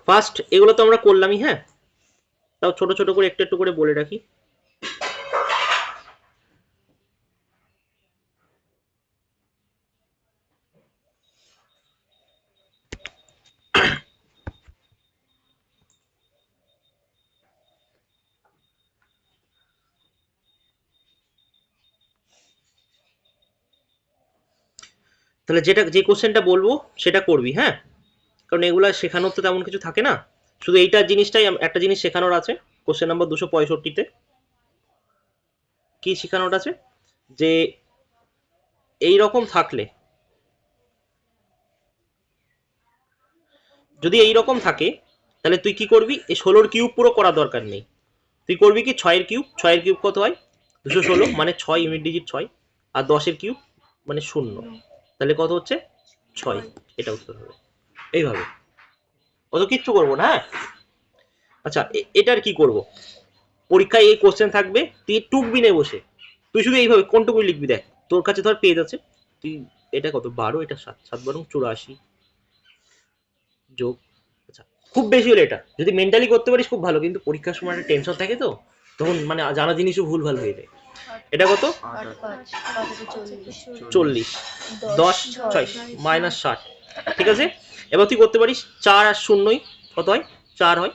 First এগুলো তো আমরা করলামই, হ্যাঁ, তাও ছোট ছোট করে একটু একটু করে বলে রাখি। তাহলে যে কোশ্চেনটা বলবো সেটা করবি, হ্যাঁ, কারণ এগুলা শেখানোর তো তেমন কিছু থাকে না, শুধু এইটা জিনিসটাই একটা জিনিস শেখানোর আছে। কোশ্চেন নাম্বার 265-তে কি শেখানোর আছে, যে এই রকম থাকলে, যদি এই রকম থাকে তাহলে তুই কি করবি, এই 16-র কিউব পুরো করার দরকার নেই, তুই করবি কি 6-এর কিউব, 6-এর কিউব কত হয় 216, মানে 6 ইউনিট ডিজিট 6, আর 10-এর কিউব মানে 0, তাহলে কত হচ্ছে 6, এটা উত্তর হবে। এইভাবে অত কিচ্ছু করবো না, হ্যাঁ। আচ্ছা এটার কি করব, পরীক্ষায় এই কোশ্চেন থাকবে, তুই টুকবি নে বসে, তুই শুধু এইভাবে কোনটুকু লিখবি, দেখ তোর কাছে ধর পেজ আছে, তুই এটা কত 12, এটা 7, 7 12 84 যোগ, আচ্ছা খুব বেশি হলে এটা যদি মেন্টালি করতে পারিস খুব ভালো, কিন্তু পরীক্ষার সময় একটা টেনশন থাকে তো, তখন মানে জানা জিনিসও ভুলভাল হয়ে যায়। এটা কত 40, 10 6 -60, ঠিক আছে। এবার তুই করতে পারিস 4 আর 0 কত হয় 4 হয়,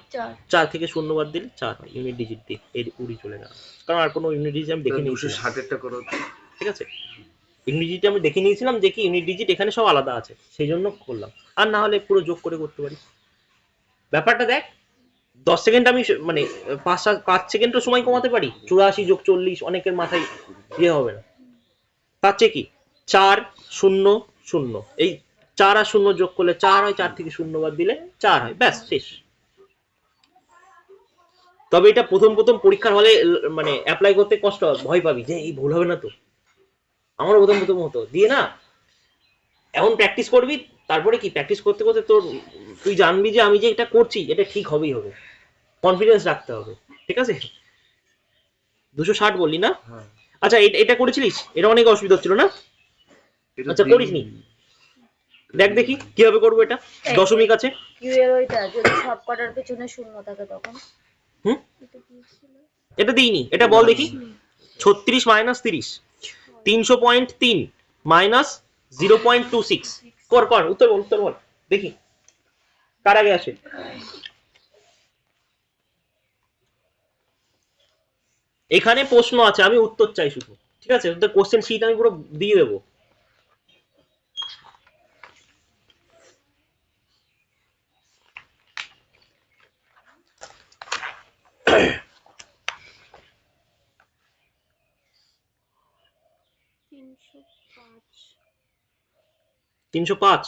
4 থেকে 0 বাদ দিলে 4 হয়, ইউনিট ডিজিট দিয়ে এর উড়ি চলে গেল, কারণ আর কোনো ইউনিট ডিজিট আমি দেখে নিয়েছি 260-এরটা করো, ঠিক আছে। ইউনিট ডিজিট আমি দেখে নিয়েছিলাম যে কি ইউনিট ডিজিট এখানে সব আলাদা আছে, সেই জন্য করলাম, আর না হলে পুরো যোগ করে করতে পারি। ব্যাপারটা দেখ 10 সেকেন্ড আমি মানে 5 সেকেন্ডও সময় কমাতে পারি, 84 যোগ 40 অনেকের মাথায় ইয়ে হবে না, তার চেয়ে কি 4 0 0, এই 4 আর 0 যোগ করলে 4 হয়, 4 থেকে 0 বাদ দিলে 4 হয়, ব্যাস শেষ। তবে এটা প্রথম প্রথম পরীক্ষার হলে মানে অ্যাপ্লাই করতে কষ্ট হবে, ভয় পাবি যে এই ভুল হবে না তো, আমারও প্রথম প্রথম হতো, দিয়ে না এখন প্র্যাকটিস করবি, তারপরে কি প্র্যাকটিস করতে করতে তোর তুই জানবি যে আমি যে এটা করছি এটা ঠিক হবেই হবে, কনফিডেন্স রাখতে হবে, ঠিক আছে। 260 বললি না, আচ্ছা এটা করেছিলিস, এটা অনেক অসুবিধা হচ্ছিল না, আচ্ছা করিসনি, দেখ দেখি কিভাবে করবো এটা, দশমিক আছে কিউএর ওইটা যদি সব কটার পেছনে শূন্য থাকে তখন, হুম এটা দিইনি, এটা বল দেখি 36 মাইনাস 30 300.3 মাইনাস 0.26, কর কর উত্তর বল দেখি কার আগে আসে। এখানে প্রশ্ন আছে, আমি উত্তর চাই শুধু, ঠিক আছে, তোদের কোশ্চেন শীট আমি পুরো দিয়ে দেবো। তিনশো পাঁচ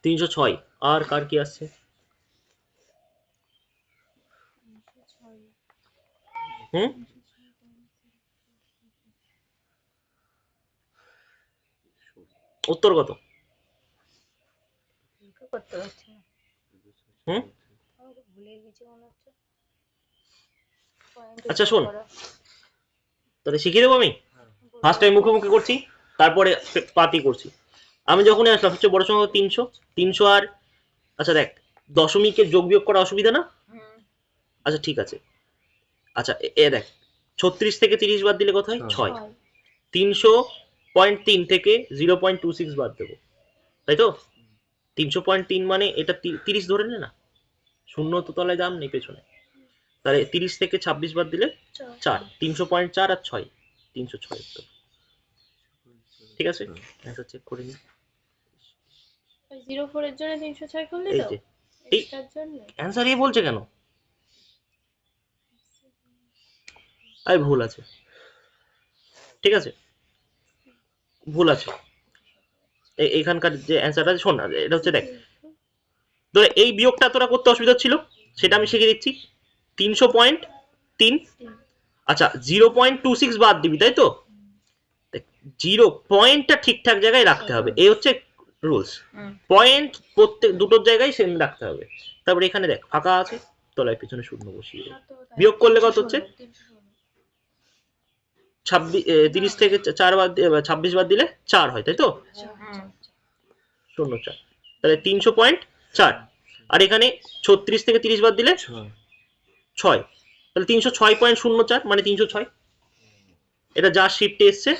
তিনশো ছয়, আর কার কি আসছে, হুম উত্তর কত, করতে পারছি না, হুম ভুলে গেছি মনে হচ্ছে। আচ্ছা শোন, তাহলে শিখিয়ে দেবো আমি, ফার্স্ট টাইম মুখোমুখি করছি, তারপরে পাতি করছি। আমি যখনই আসলাম সবচেয়ে বড় সংখ্যা 300, 300 আর, আচ্ছা দেখ দশমিকের যোগ বিয়োগ করা অসুবিধা না, আচ্ছা ঠিক আছে, আচ্ছা এ দেখ 36 থেকে 30 বাদ দিলে কত হয় 6, 300.3 থেকে 0.26 বাদ দেবো, তাই তো 300.3 মানে এটা 30 ধরে নে না, শূন্য তো তলায় দাম নেই পেছনে, তাহলে 30 থেকে 26 বাদ দিলে 4, 300.4 আর 6 306, তো ঠিক আছে, অ্যান্সার চেক করে নিই, 04 এর জন্য 306 করলে এই তো যে এই এটার জন্য অ্যান্সার এই বলছে কেন, আরে ভুল আছে, ঠিক আছে ভুল আছে, এইখানকার যে অ্যান্সারটা শোন না, এটা হচ্ছে দেখ ধরে এই বিয়োগটা তোরা করতে অসুবিধা ছিল, সেটা আমি শিখিয়ে দিচ্ছি, 300.3, আচ্ছা 0.26 বাদ দিবি তাই তো, জিরো পয়েন্টটা ঠিকঠাক জায়গায় রাখতে হবে, এই হচ্ছে রুলস। হুম। পয়েন্ট প্রত্যেক দুটোর জায়গায় সেম রাখতে হবে। তারপরে এখানে দেখ ফাঁকা আছে, তলায় পিছনে শূন্য বসিয়ে দে। বিয়োগ করলে কত হচ্ছে? 30 থেকে 4 বাদ 26 বাদ দিলে 4 হয়, তাই তো? হুম। 0.4, তাহলে 300.4। আর এখানে 36 থেকে 30 বাদ দিলে 6, তাহলে 306.04 মানে 306। এটা যা শিফটে এসছে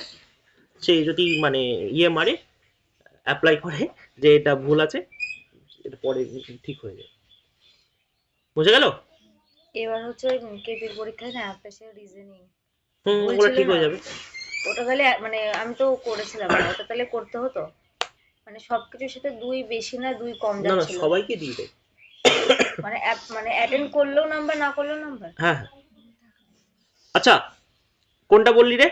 সে যদি মানে ইয়ে মারে, অ্যাপ্লাই করে যে এটা ভুল আছে, এটা পরে ঠিক হয়ে যায়। বুঝে গেল? এবার হচ্ছে কেপির পরীক্ষায় না একটা সে রিজনিং ওটা বলছিল ঠিক না, হয়ে যাবে। ওটা তাহলে মানে আমি তো করেছিলাম না, ওটা তাহলে করতে হতো মানে সবকিছুর সাথে 2 বেশি না 2 কম না না, যাচ্ছিল, সবাইকে দিয়ে দেয়। মানে মানে অ্যাটেন্ড করলেও নাম্বার, না করলেও নাম্বার। হ্যাঁ হ্যাঁ। আচ্ছা, কোনটা বললি রে?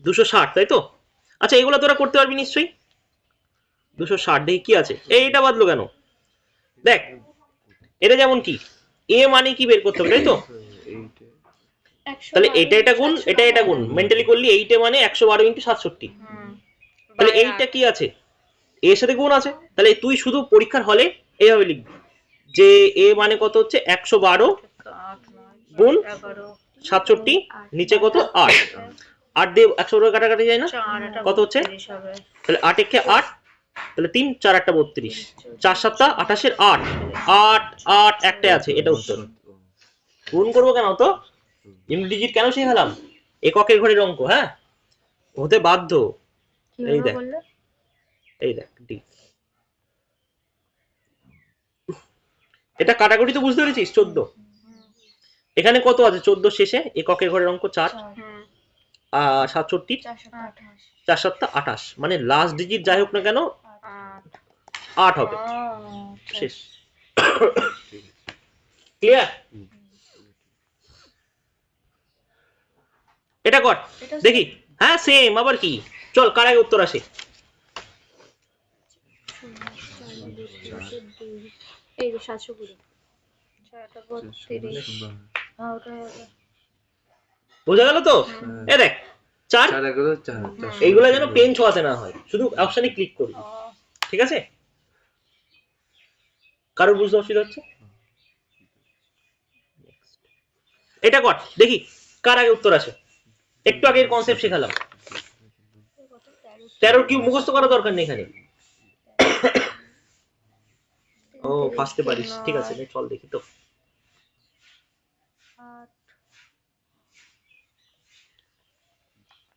260, তাই তো? আচ্ছা, এগুলো তোরা করতে পারবি নিশ্চয়ই। 260 দেখি কি আছে। এইটা বাদলো কেন? দেখ, এটা যেমন কি এ মানে কি বের করতে হবে, তাই তো? তাহলে এটা গুণ, এটা গুণ, মেন্টালি করলি 8 মানে 112 × 67। তাহলে এইটা কি আছে? এর সাথে গুণ আছে। তাহলে তুই শুধু পরীক্ষার হলে এইভাবে লিখবি যে এ মানে কত হচ্ছে 112 গুণ 67, নিচে কত 8, 8 দিয়ে 112 কাটাকাটি যায় না, কত হচ্ছে? তাহলে 8 একে 8, তাহলে 3 4 8 32, 4 7 28 8, 8 8 একটা আছে, এটা উত্তর। গুণ করবো কেন তো? ইউনিট ডিজিট কেন শেখালাম? এককের ঘরের অঙ্ক, হ্যাঁ হতে বাধ্য। এই দেখ, এই দেখ ডি, এটা কাটাকুটি তো বুঝতে পেরেছিস? 14, এখানে কত আছে? 14 শেষে এককের ঘরের অঙ্ক 4, 67, 4 7 28, মানে লাস্ট ডিজিট যাই হোক না কেন 8 হবে। শেষ। ক্লিয়ার? এটা কর দেখি। হ্যাঁ সেম, আবার কি? চল, কার আগে উত্তর আসে? এই যে 720, 32, হ্যাঁ ওটাই হবে। বোঝা গেল তো? এ দেখ 4, এইগুলো যেন পেন ছোঁয়াতে না হয়, শুধু অপশনে ক্লিক করবি, ঠিক আছে? কারোর বুঝতে অসুবিধা হচ্ছে? এটা কর দেখি কার আগে উত্তর আসে। একটু আগে কনসেপ্ট শেখালাম। 13 কিউব মুখস্থ করা দরকার নেই এখানে। ও ফার্স্টে পারিস, ঠিক আছে, চল দেখি তো।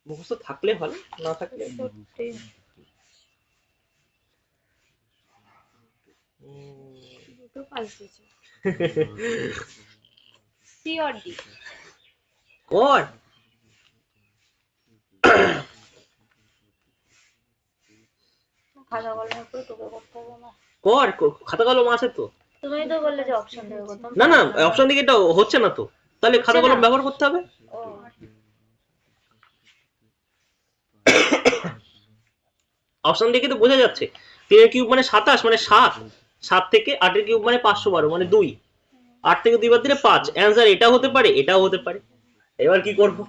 মুখস্থ থাকলে ভালো, না থাকলে দুটো পাস দিয়েছে। সি অর ডি কর। খাতা কলমের করে তোকে করতে হবে না। কর, খাতা কলম আছে তো। তুমিই তো বললে যে অপশন দেবে করতাম। না না, অপশন দিকে এটা হচ্ছে না তো, তাহলে খাতা কলম ব্যবহার করতে হবে। ও অপশন দেখে তো বোঝা যাচ্ছে 3 এর কিউব মানে 27, মানে 7, 7 থেকে 8 এর কিউব মানে 512, মানে 2, 8 থেকে 2 বাদ দিলে 5। অ্যান্সার এটা হতে পারে, এটাও হতে পারে। এবার কি করব?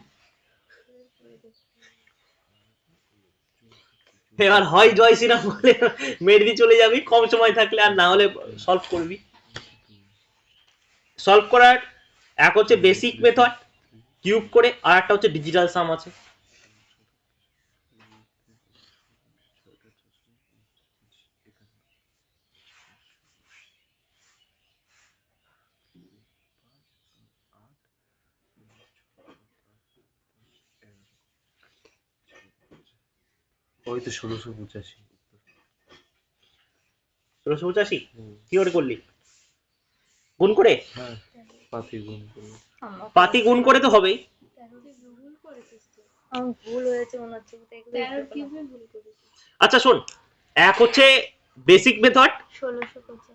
এবার হয় জয় শ্রীরাম বলে মেরে দিয়ে চলে যাবি কম সময় থাকলে, আর না হলে সলভ করবি। সলভ করার এক হচ্ছে বেসিক মেথড কিউব করে, আর একটা হচ্ছে ডিজিটাল সাম আছে। ওই তো 1685। 1685 কি করে করলি? গুণ করে? হ্যাঁ, পাতি গুণ করলে। পাতি গুণ করে তো হবেই। ভুল হয়েছে মনে হচ্ছে। আচ্ছা শোন, এক হচ্ছে বেসিক মেথড। 1650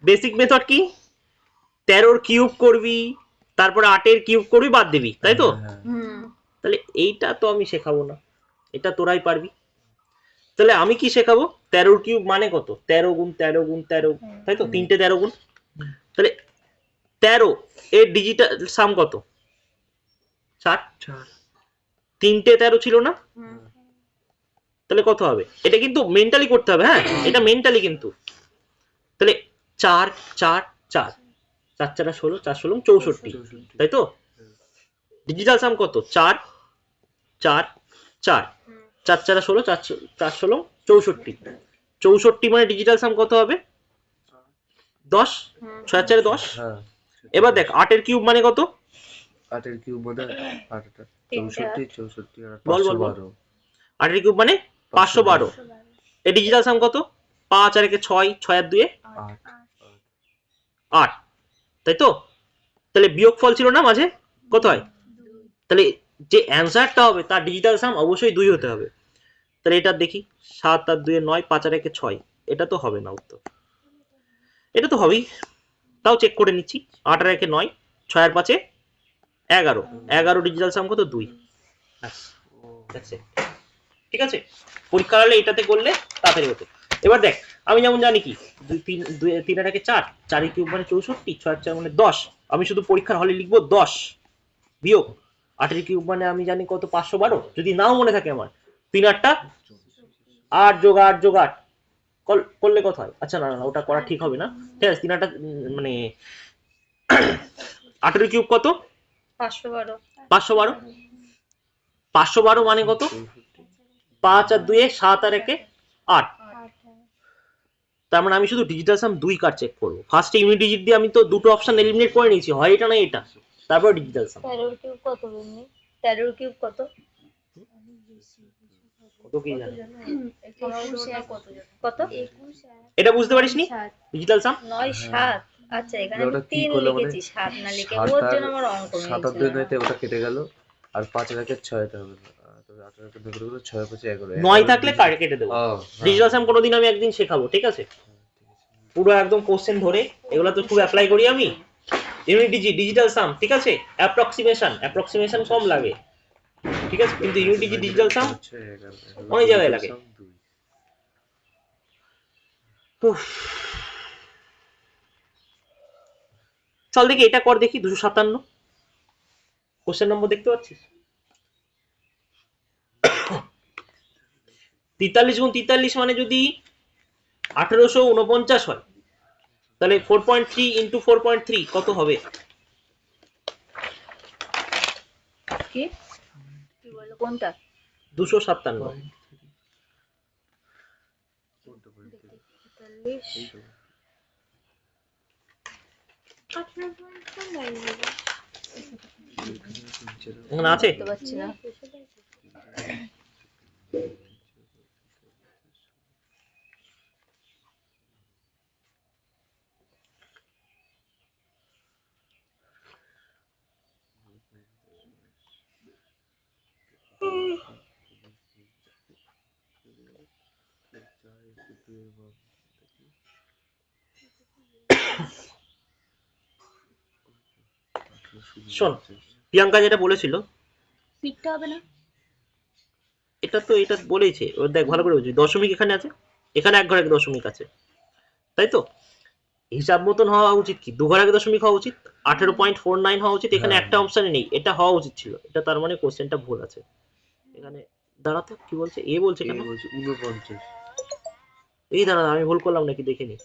বেসিক মেথড কি? 13 কিউব করবি, তারপর 8 কিউব করবি, বাদ দিবি, তাই তো? তাহলে এইটা তো আমি শেখাবো না, এটা তোরাই পারবি। তাহলে আমি কি শেখাবো? 13 কিউব মানে কত? 13 গুণ 13 গুণ 13, তাই তো? 3টে 13 গুণ। তাহলে 13 এর ডিজিটাল সাম কত? 4। 3টে 13 ছিল না? তাহলে কত হবে? এটা কিন্তু মেন্টালি করতে হবে, হ্যাঁ এটা মেন্টালি কিন্তু। তাহলে 4 4 4 4 4 16 4 16 64, 64 তাই তো? ডিজিটাল সাম কত? 4 4 4 হুম 4 4 16 4 4 16 64, 64 মানে ডিজিটাল সাম কত হবে? 10, হুম 6 4 10। হ্যাঁ এবার দেখ 8 এর কিউব মানে কত? 8 এর কিউব মানে 8 তিনটে 64 64 আর বল বল বল। 512 8 এর কিউব মানে 512। এই ডিজিটাল সাম কত? 5 আর 1 6, 6 আর 2 8 8, তাই তো? তাহলে বিয়োগফল ছিল না মাঝে, কত হয়? তাহলে যে অ্যান্সারটা হবে তার ডিজিটাল সাম অবশ্যই 2 হতে হবে। তাহলে এটা দেখি, 7 আর 2 9, 5 আর 1 6, এটা তো হবে না উত্তর। এটা তো হবেই, তাও চেক করে নিচ্ছি। 8 আর 1 9, 6 আর 5 11, 11 ডিজিটাল সাম কত? 2। ঠিক আছে, পরীক্ষা হলে এটাতে করলে তাড়াতাড়ি হতো। এবার দেখ, আমি যেমন জানি কি 3 আর 1 4, 4 এর কিউব মানে 64, 6 আর 4 মানে 10। আমি শুধু পরীক্ষার হলে লিখবো 10 বিয়োগ 8 এর কিউব মানে আমি জানি কত? 512। যদি নাও মনে থাকে আমার, 3 8টা 8 যোগ 8 যোগ 8 করলে কত হয়? আচ্ছা না না ওটা করা ঠিক হবে না। ঠিক আছে, 3 8টা মানে 8 এর কিউব কত? 512 512। 512 মানে কত? 5 আর 2 7 আর 1 8। তার মানে আমি শুধু ডিজিটাল সাম 2 কার চেক করবো। ফার্স্টে ইউনিট ডিজিট দিয়ে আমি তো দুটো অপশন এলিমিনেট করে নিয়েছি, হয় এটা না এটা, তারপর ডিজিটাল সাম। 13 কিউব কত বেমনি? 13 কিউব কত? কত কি জানো? কত? এটা বুঝতে পারিসনি? ডিজিটাল সাম 9 7। আচ্ছা এখানে আমি ওটা কি 3 করলো মানে লিখেছি, 7 না লিখে, 7 ওর আর জন্য আমার অঙ্ক 7 আর মিলছিল 2 না। নয়তে ওটা কেটে গেল আর 5 আর 1 6টা হবে না। তবে 8 আর 1 2 করে 6 5 11 9 থাকলে কারে কেটে দেবো। ও ডিজিটাল সাম কোনোদিন আমি একদিন শেখাবো, ঠিক আছে? পুরো একদম কোশ্চেন ধরে, এগুলো তো খুব অ্যাপ্লাই করি আমি। ইউনিট ডিজিট, ডিজিটাল সাম, ঠিক আছে? অ্যাপ্রক্সিমেশন কম লাগে, ঠিক আছে, কিন্তু ইউনিট ডিজিট ডিজিটাল সাম অনেক জায়গায় লাগে। উফ। চল দেখি এটা কর দেখি, 257 কোশ্চেন নম্বর দেখতে পাচ্ছিস? 43 গুণ 43 মানে যদি 1849 হয়, তাহলে 4.3 ইন্টু 4.3 কত হবে? কি কি বললো কোনটা? 257। 43 এখানে আছে? বুঝতে পারছি না। শোন, প্রিয়াঙ্কা যেটা বলেছিল পিকটা হবে না? এটা তো এটা বলেছে, ও দেখ ভালো করে বুঝবি। দশমিক এখানে আছে, এখানে এক ঘরে দশমিক আছে, তাই তো? হিসাব মতন হওয়া উচিত কি 2 ঘরে আগে দশমিক হওয়া উচিত, 18.49 হওয়া উচিত। এখানে একটা অপশনে নেই, এটা হওয়া উচিত ছিল। এটা তার মানে কোশ্চেনটা ভুল আছে এখানে। দাঁড়াতো, কি বলছে? এ বলছে কেন? 49 এই দাঁড়া, আমি ভুল করলাম নাকি দেখে নি।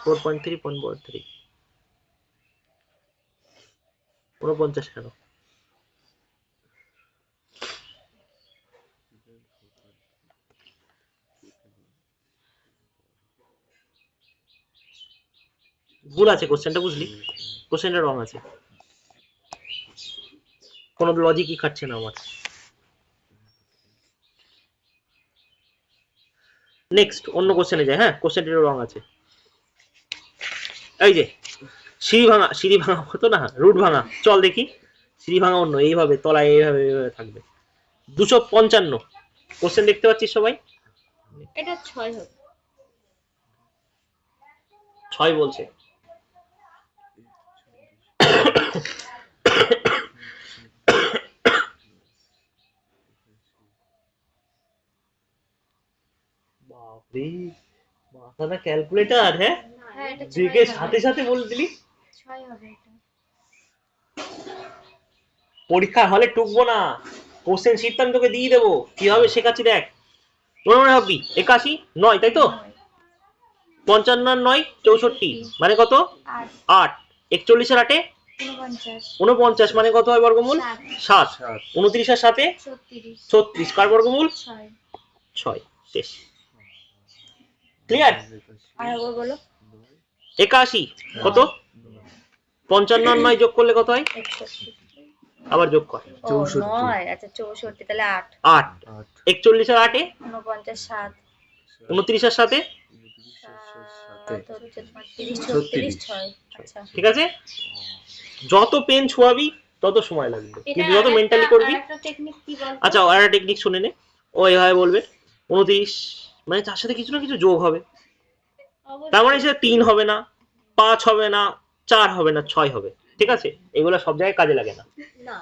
4.3 49 কেন? ভুল আছে কোশ্চেনটা, বুঝলি? কোশ্চেনটা রং আছে, কোনো লজিকই খাটছে না আমার। নেক্সট অন্য কোশ্চেনে যায়। হ্যাঁ, কোশ্চেনটির রং আছে। এই যে সিঁড়ি ভাঙা হতো না, রুট ভাঙা। চল দেখি, সিঁড়ি ভাঙা অন্য, এইভাবে তলায় এইভাবে এইভাবে থাকবে। 255 কোশ্চেন দেখতে পাচ্ছিস সবাই? এটা 6 হবে। 6 বলছে। বাপরে, মাথাটা ক্যালকুলেটর। হ্যাঁ, হ্যাঁ এটা 6 দেখে হবে। সাথে সাথে বলে দিলি। 6 হবে এটা। পরীক্ষা হলে টুকবো না, কোশ্চেন শিটটা আমি তোকে দিয়ে দেবো, কিভাবে শেখাচ্ছি দেখ। মনে মনে ভাববি 81 9, তাই তো? 55 আর 9 64, মানে কত? 8। 41 আর 8 49, মানে কত হয় বর্গমূল? 7। 29 আর 7 36, কার বর্গমূল? 6। শেষ। ক্লিয়ার? আর একবার বলো। 81 কত? 55 আর 9 যোগ করলে কত হয়? 61। আবার যোগ কর। ও 9, আচ্ছা 64, তাহলে 8। 8। 41 আর 8 49 7 29 আর 7 হচ্ছে 35 36 6। আচ্ছা ঠিক আছে? যত পেন ছোঁয়াবি তত সময় লাগবে, এটা কিন্তু যত মেন্টালি করবি। একটা টেকনিক কি বলতো? আচ্ছা, আর একটা টেকনিক শুনে নে। ও এভাবে বলবে 29, মানে তার সাথে কিছু না কিছু যোগ হবে, তার মানে সেটা 3 হবে না, 5 হবে না, 4 হবে না, 6 হবে। ঠিক আছে? এগুলো সব জায়গায় কাজে লাগে না। না,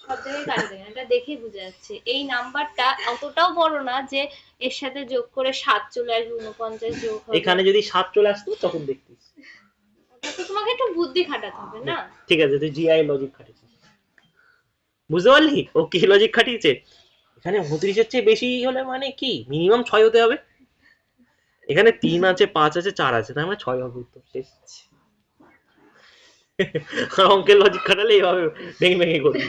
সব জায়গায় কাজে লাগে না, এটা দেখেই বোঝা যাচ্ছে। এই নাম্বারটা অতটাও বড় না যে এর সাথে যোগ করে 7 চলে আসবে, 49 যোগ হবে। এখানে যদি 7 চলে আসতো তখন দেখতিস। ওটা তো তোমাকে একটু বুদ্ধি খাটাতে হবে না? ঠিক আছে, তুই জিআই লজিক খাটিয়েছিস, বুঝতে পারলি ও কি লজিক খাটিয়েছে। এখানে 29 এর চেয়ে বেশি হলে মানে কি মিনিমাম 6 হতে হবে। এখানে 3 আছে, 5 আছে, 4 আছে, তার মানে 6 হবে উত্তর। শেষ। অঙ্কের লজিক খাটালে এইভাবে ভেঙে ভেঙে করবি।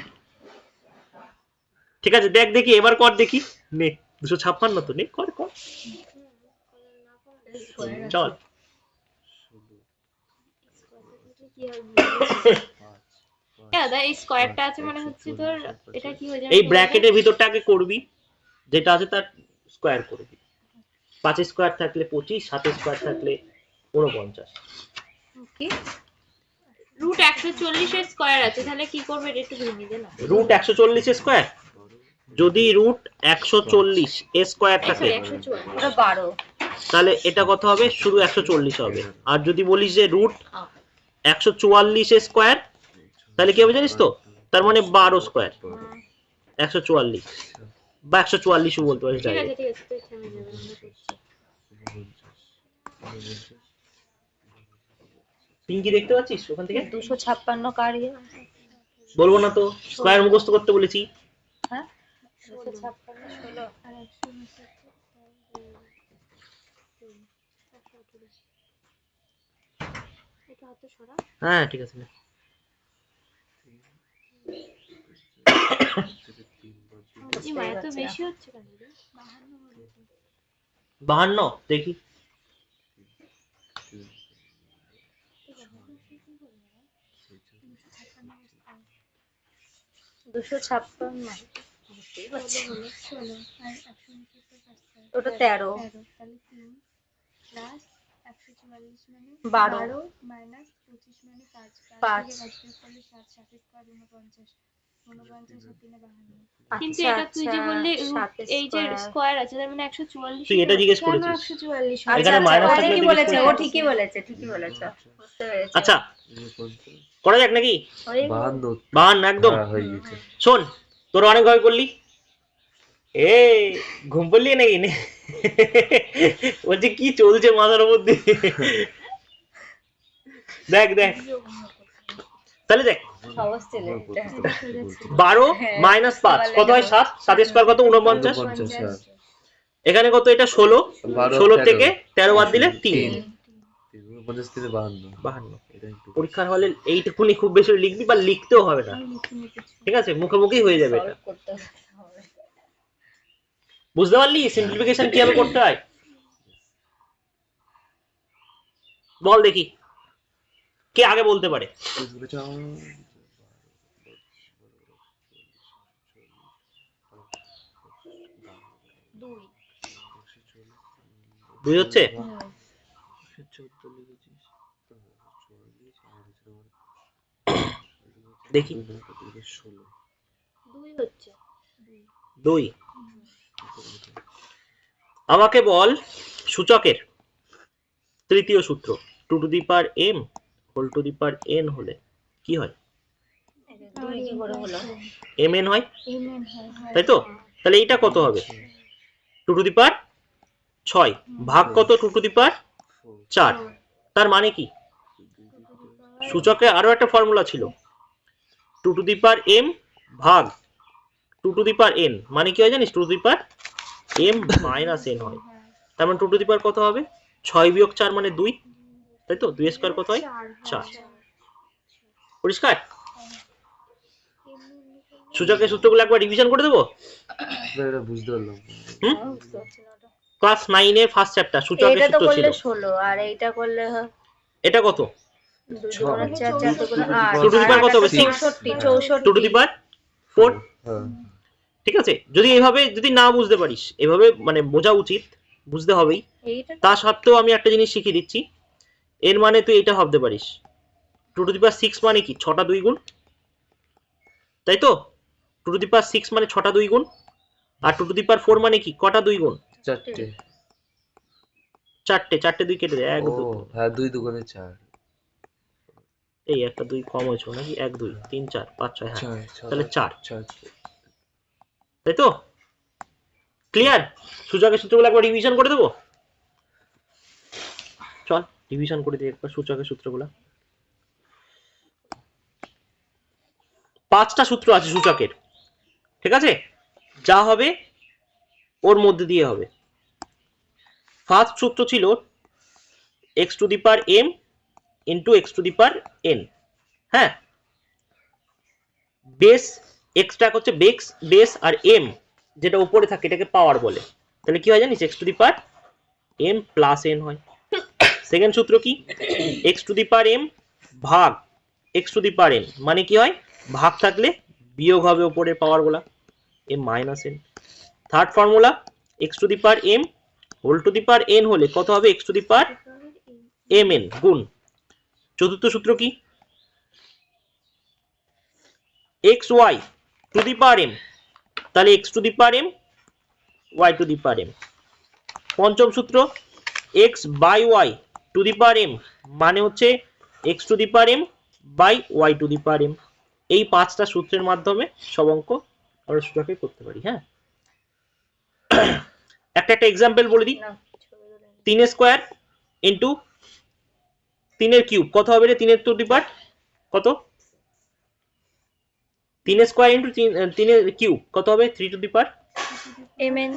ঠিক আছে, দেখ দেখি এবার কর দেখি। নে 256 তো, নে কর কর। চল। দাদা এই স্কয়ারটা আছে মানে হচ্ছে তোর এটা কি হয়ে যাবে? এই ব্র্যাকেটের ভিতরটাকে করবি, যেটা আছে তার স্কয়ার করবি। 5 স্কয়ার থাকলে 25, 7 স্কয়ার থাকলে 49। কি রুট 140 এর স্কয়ার আছে, তাহলে কি করবে এটা একটু ভেঙে দে না। রুট 140 এর স্কয়ার, যদি রুট 140 এর স্কয়ার থাকে 140 ওটা 12, তাহলে এটা কত হবে? শুধু 140 হবে। আর যদি বলিস যে রুট 144 এর স্কয়ার, তাহলে কি হবে জানিস তো? তার মানে 12 স্কয়ার 144, বা 144 বলতে পারিস ঠিক আছে ডাইরেক্ট। ঠিক আছে, তুই থেমে যাবে, আমরা করছি। পিঙ্কি দেখতে পাচ্ছিস ওখান থেকে? 256 কার ইয়ে? বলবো না তো, স্কয়ার মুখস্থ করতে বলেছি। হ্যাঁ 256 16 আর 129 এটা হাতে সরা। হ্যাঁ ঠিক আছে। এই মায়া তো বেশি হচ্ছে কেন রে? 52 দেখি। দুশো ছাপ্পান্ন ওটা 13, 12 5। কিন্তু এটা তুই যে বললি এই যে স্কয়ার আছে তার মানে 144। তুই এটা জিজ্ঞেস করেছিস? 144 এখানে মাইনাস থাকলে ঠিকই জিজ্ঞেস বলেছে, ও করেছিস? ঠিকই বলেছে, ঠিকই বলেছে, বুঝতে পেরেছি। আচ্ছা করা যাক নাকি? 52 একদম হয়ে গেছে। শোন, তোর অনেক ভাবে করলি, এ ঘুম পড়লি নাকি? বলছি কি চলছে মাথার মধ্যে। দেখ দেখ তাহলে দেখ, 12 মাইনাস 5 কত হয়? 7। 7 স্কয়ার কত? 49। এখানে কত? এটা 16, 16 থেকে 13 বাদ দিলে 3। 49 থেকে 52। পরীক্ষার হলে এইটুকুনি খুব বেশি লিখবি, বা লিখতেও হবে না, ঠিক আছে? মুখে মুখেই হয়ে যাবে এটা। বুঝতে পারলি সিম্পলিফিকেশন কিভাবে করতে হয়? বল দেখি কে আগে বলতে পারে। দুই হচ্ছে? দেখি 2 হচ্ছে। 2। আমাকে বল সূচকের তৃতীয় সূত্র 2 to the power m whole to the power n হলে কি হয়? mn হয়, তাই তো? তাহলে এইটা কত হবে? 2 টু দি পাওয়ার 6 ভাগ কত? 2 টু দি পাওয়ার 4। তার মানে কি সূচকে আরো একটা ফর্মুলা ছিল, 2 টু দি পাওয়ার m ভাগ two to the power n, মানে কি হয় জানিস, two to the power m minus n হয়। তার মানে টু টু দি পাওয়ার কত হবে, 6 বিয়োগ 4 মানে 2, তাই তো 2 স্কয়ার কত হয় 4। পরিষ্কার? সূচকের সূত্রগুলো একবার রিভিশন করে দেবো। না, এটা বুঝতে পারলাম না। হুম, ক্লাস 9 এর ফার্স্ট চ্যাপ্টার সূচকের এইটা তো সূত্র ছিল। করলে 16 আর এইটা করলে এটা কত, 2 দুগুণে 4 4 দুগুণে 8 টু টু দি পাওয়ার কত হবে 6, 64 টু টু দি পাওয়ার 4। হ্যাঁ, ঠিক আছে, যদি এইভাবে যদি না বুঝতে পারিস, এভাবে মানে বোঝা উচিত, বুঝতে হবেই। এইটা তা সত্ত্বেও আমি একটা জিনিস শিখিয়ে দিচ্ছি, এর মানে তুই এটা ভাবতে পারিস, টু টু দি পাওয়ার 6 মানে কি 6টা 2 গুণ, তাই তো, টু টু দি পাওয়ার 6 মানে 6টা 2 গুণ, আর টু টু দি পাওয়ার 4 মানে কি কটা 2 গুণ, 4টে। 4টে, 4টে 2 কেটে দেয় 1 ও 2, হ্যাঁ, 2 দুগুণে 4। এই একটা 2 কম হয়েছে নাকি, 1 2 3 4 5 6, হ্যাঁ 6 তাহলে 4, 6। তাই তো। ক্লিয়ার? সূচকের সূত্রগুলো একবার রিভিশন করে দেবো, চল রিভিশন করে দিই একবার সূচকের সূত্রগুলো। 5টা সূত্র আছে সূচকের, ঠিক আছে, যা হবে ওর মধ্যে দিয়ে হবে। ফার্স্ট সূত্র ছিল x to the power m into x to the power n, হ্যাঁ, বেস এক্সট্রা হচ্ছে বেস আর m যেটা উপরে থাকে এটাকে পাওয়ার বলে, তাহলে কি হয় জানিস, x to the power m plus n হয়। সেকেন্ড সূত্র কি, x to the power m ভাগ x to the power n, মানে কি হয়, ভাগ থাকলে বিয়োগ হবে উপরের পাওয়ার গুলা, m minus n। Third formula, x to the power m whole to the power n হলে কত হবে, x to the power mn গুণ। চতুর্থ সূত্র কি, xy to the power m, তাহলে x to the power m y to the power m। পঞ্চম সূত্র, x by y to the power m, মানে হচ্ছে x to the power m by y to the power m। এই 5টা সূত্রের মাধ্যমে সব অঙ্ক আমরা সূচকে করতে পারি। হ্যাঁ, একটা এক্সাম্পল বলে দিই, 3 স্কয়ার ইন্টু 3 কিউব কত হবে রে, 3 টু দি পাওয়ার কত, 3 স্কয়ার ইন্টু 3 কিউব কত হবে, 3 টু দি পাওয়ার mn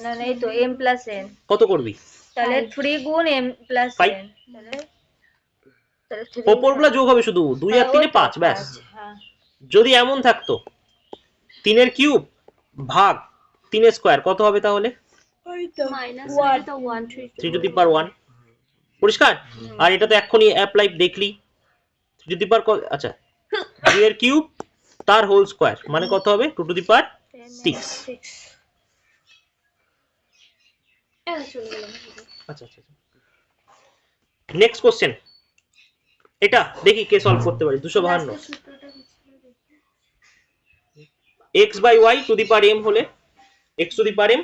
না না এই তো m প্লাস n, কত করবি, তাহলে 3 গুণ m প্লাস Five. n, তাহলে তাহলে 3 ওপরগুলো যোগ হবে শুধু, 2 আর 3 5, ব্যাস। হ্যাঁ যদি এমন থাকতো 3 কিউব ভাগ 3 স্কয়ার কত হবে তাহলে, মাইনাস 3 টু দি পাওয়ার 1। পরিষ্কার? আর এটা তো এক্ষুনি অ্যাপ্লাই দেখলি, 3 টু দি পাওয়ার আচ্ছা 2 এর কিউব তার হোল স্কয়ার মানে কত হবে, 2 টু দি পাওয়ার 6। 6 আচ্ছা আচ্ছা, নেক্সট কোশ্চেন, এটা দেখি কে সলভ করতে পারি। 252, x by y to the power m হলে x to the power m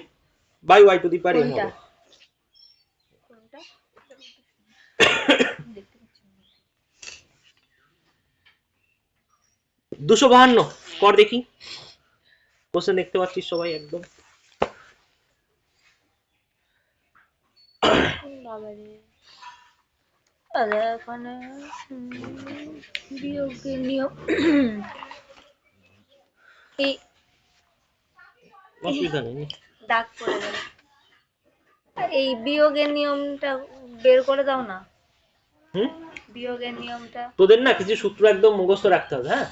by y to the power m কোনটা? হবে। কোনটা? 252 কর দেখি, কোশ্চেন দেখতে পাচ্ছিস সবাই একদম। বাবারে, তাহলে এখানে বিয়োগের নিয়ম এই অসুবিধা নেই, দাগ পড়ে গেল, এই বিয়োগের নিয়মটা বের করে দাও না, হুম, বিয়োগের নিয়মটা। তোদের না কিছু সূত্র একদম মুখস্থ রাখতে হবে, হ্যাঁ,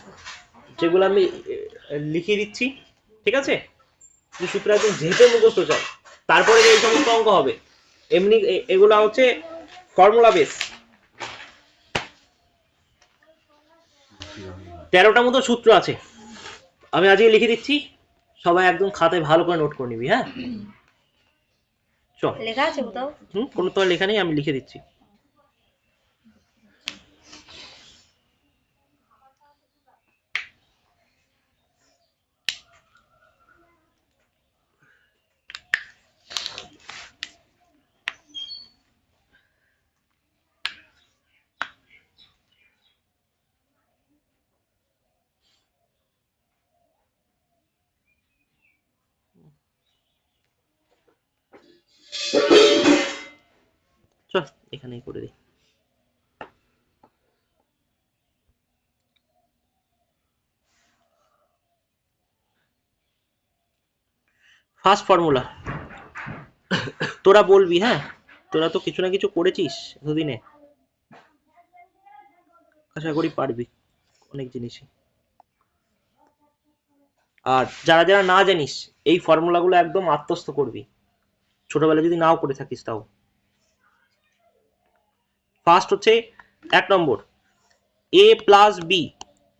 যেগুলো আমি লিখিয়ে দিচ্ছি, ঠিক আছে, কিছু সূত্র একদম যেহেতু মুখস্থ চাই, তারপরে এই সমস্ত অঙ্ক হবে। এমনি এগুলো হচ্ছে ফর্মুলা বেস। 13টা মতো সূত্র আছে, আমি আজকে লিখে দিচ্ছি, সবাই একদম খাতায় ভালো করে নোট করে নিবি। হ্যাঁ, চল, লেখা আছে কোথাও? কোনো তো লেখা নেই, আমি লিখে দিচ্ছি। চল এখানেই করে দিই। ফার্স্ট ফর্মুলা তোরা বলবি, হ্যাঁ তোরা তো কিছু না কিছু করেছিস এতদিনে, আশা করি পারবি অনেক জিনিসই। আর যারা যারা না জানিস এই ফর্মুলাগুলো একদম আত্মস্থ করবি, ছোটবেলা যদি নাও করে থাকিস তাও। ফার্স্ট হচ্ছে 1 নম্বর, a প্লাস বি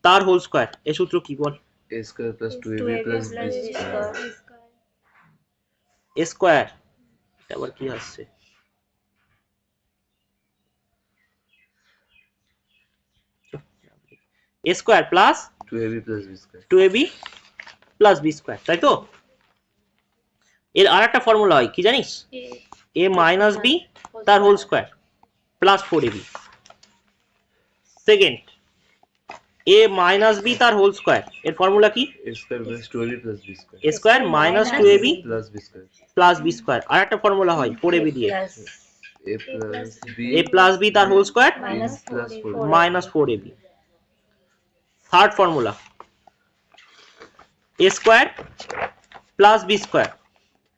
তার হোল স্কয়ার, এই সূত্র কি বল? a square plus 2ab plus b square a square, এটা আবার কি আসছে? a square plus 2ab plus b square 2ab plus b square, তাই তো? এর আরেকটা ফর্মুলা হয় কি জানিস? a মাইনাস b তার whole square plus 4ab। Second, a minus b তার হোল স্কয়ার, এর ফর্মুলা কি? a square plus 2ab plus b square a square minus 2ab plus b square plus b square. আরেকটা formula হয় 4ab দিয়ে, a plus b a plus b তার whole square plus 4 minus 4ab। Third formula a square plus b square,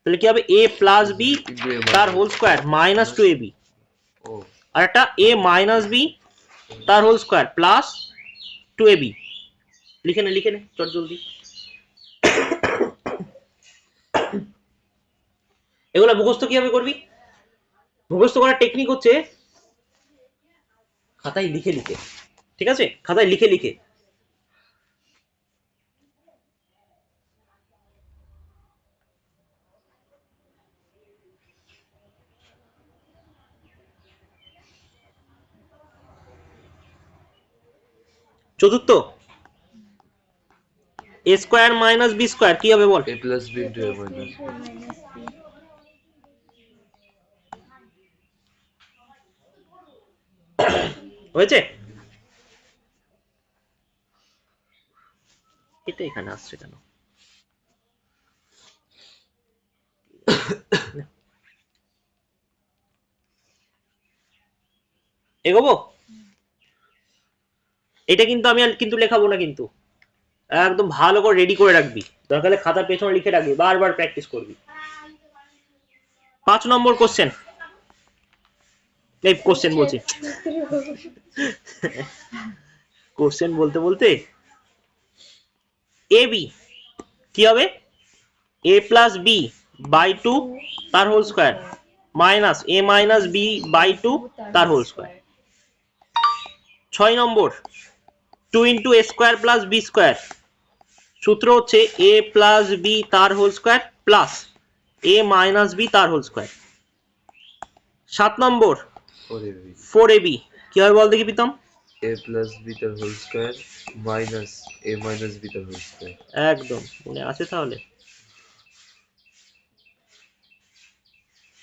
তাহলে কি হবে? a plus b into a তার whole square minus 2ab। ও আর একটা a মাইনাস b তার হোল স্কয়ার প্লাস 2ab। লিখে নে চট জলদি। এগুলা মুখস্থ কিভাবে করবি? মুখস্থ করার টেকনিক হচ্ছে খাতায় লিখে লিখে, ঠিক আছে? খাতায় লিখে লিখে। চতুর্থ, a square minus b square কি হবে বল? a plus b into a minus হয়েছে? এটা এখানে আসছে কেন? এগোবো? এটা কিন্তু আমি আর কিন্তু লেখাবো না, কিন্তু একদম ভালো করে রেডি করে রাখবি, দরকার হলে খাতার পেছনে লিখে রাখবি, বারবার প্র্যাকটিস করবি। 5 নম্বর কোশ্চেন, এই কোশ্চেন বলছি, কোশ্চেন বলতে বলতে এ বি কি হবে? a প্লাস বি বাই 2 তার whole square minus a minus B by 2 তার হোল স্কয়ার। 6 নম্বর, 2 into a square plus b square, সূত্র হচ্ছে a প্লাস বি তার whole square plus a minus B তার হোল স্কয়ার। 7 নম্বর, 4ab 4ab কি হবে বল দেখি প্রীতম? a plus b তার whole square minus a minus b তার হোল স্কয়ার একদম মনে আছে তাহলে,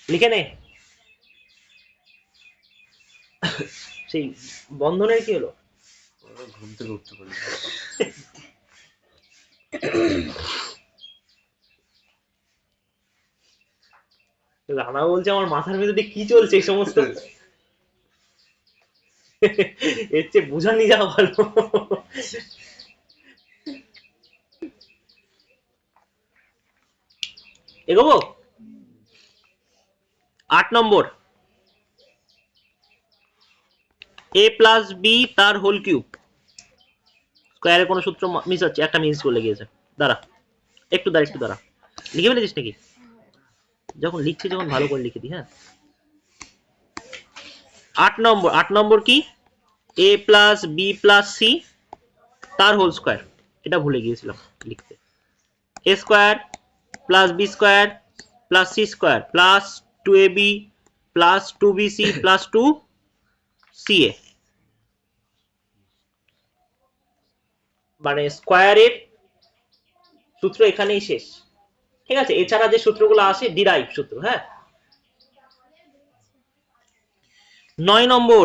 লিখে নে। সেই বন্ধনের কি হলো? ঘুম থেকে উঠতে পারি রানা বলছে আমার মাথার ভেতরে কি চলছে এই সমস্ত, এর চেয়ে বুঝা নিয়ে যাওয়া ভালো। এগোবো? 8 নম্বর, a প্লাস বি তার হোল কিউব, স্কয়ারের কোনো সূত্র মিস হচ্ছে, একটা মিস চলে গিয়েছে, দাঁড়া একটু দাঁড়া, লিখে ফেলেছিস নাকি? যখন লিখছি যখন ভালো করে লিখে দি, হ্যাঁ। 8 নম্বর কি? a plus B plus C তার হোল স্কয়ার, এটা ভুলে গিয়েছিলাম লিখতে। a square plus B square plus C square plus 2ab plus 2bc plus 2ca, মানে স্কয়ারের সূত্র এখানেই শেষ, ঠিক আছে? এছাড়া যে সূত্রগুলো আসে ডিরাইভ সূত্র, হ্যাঁ। 9 নম্বর,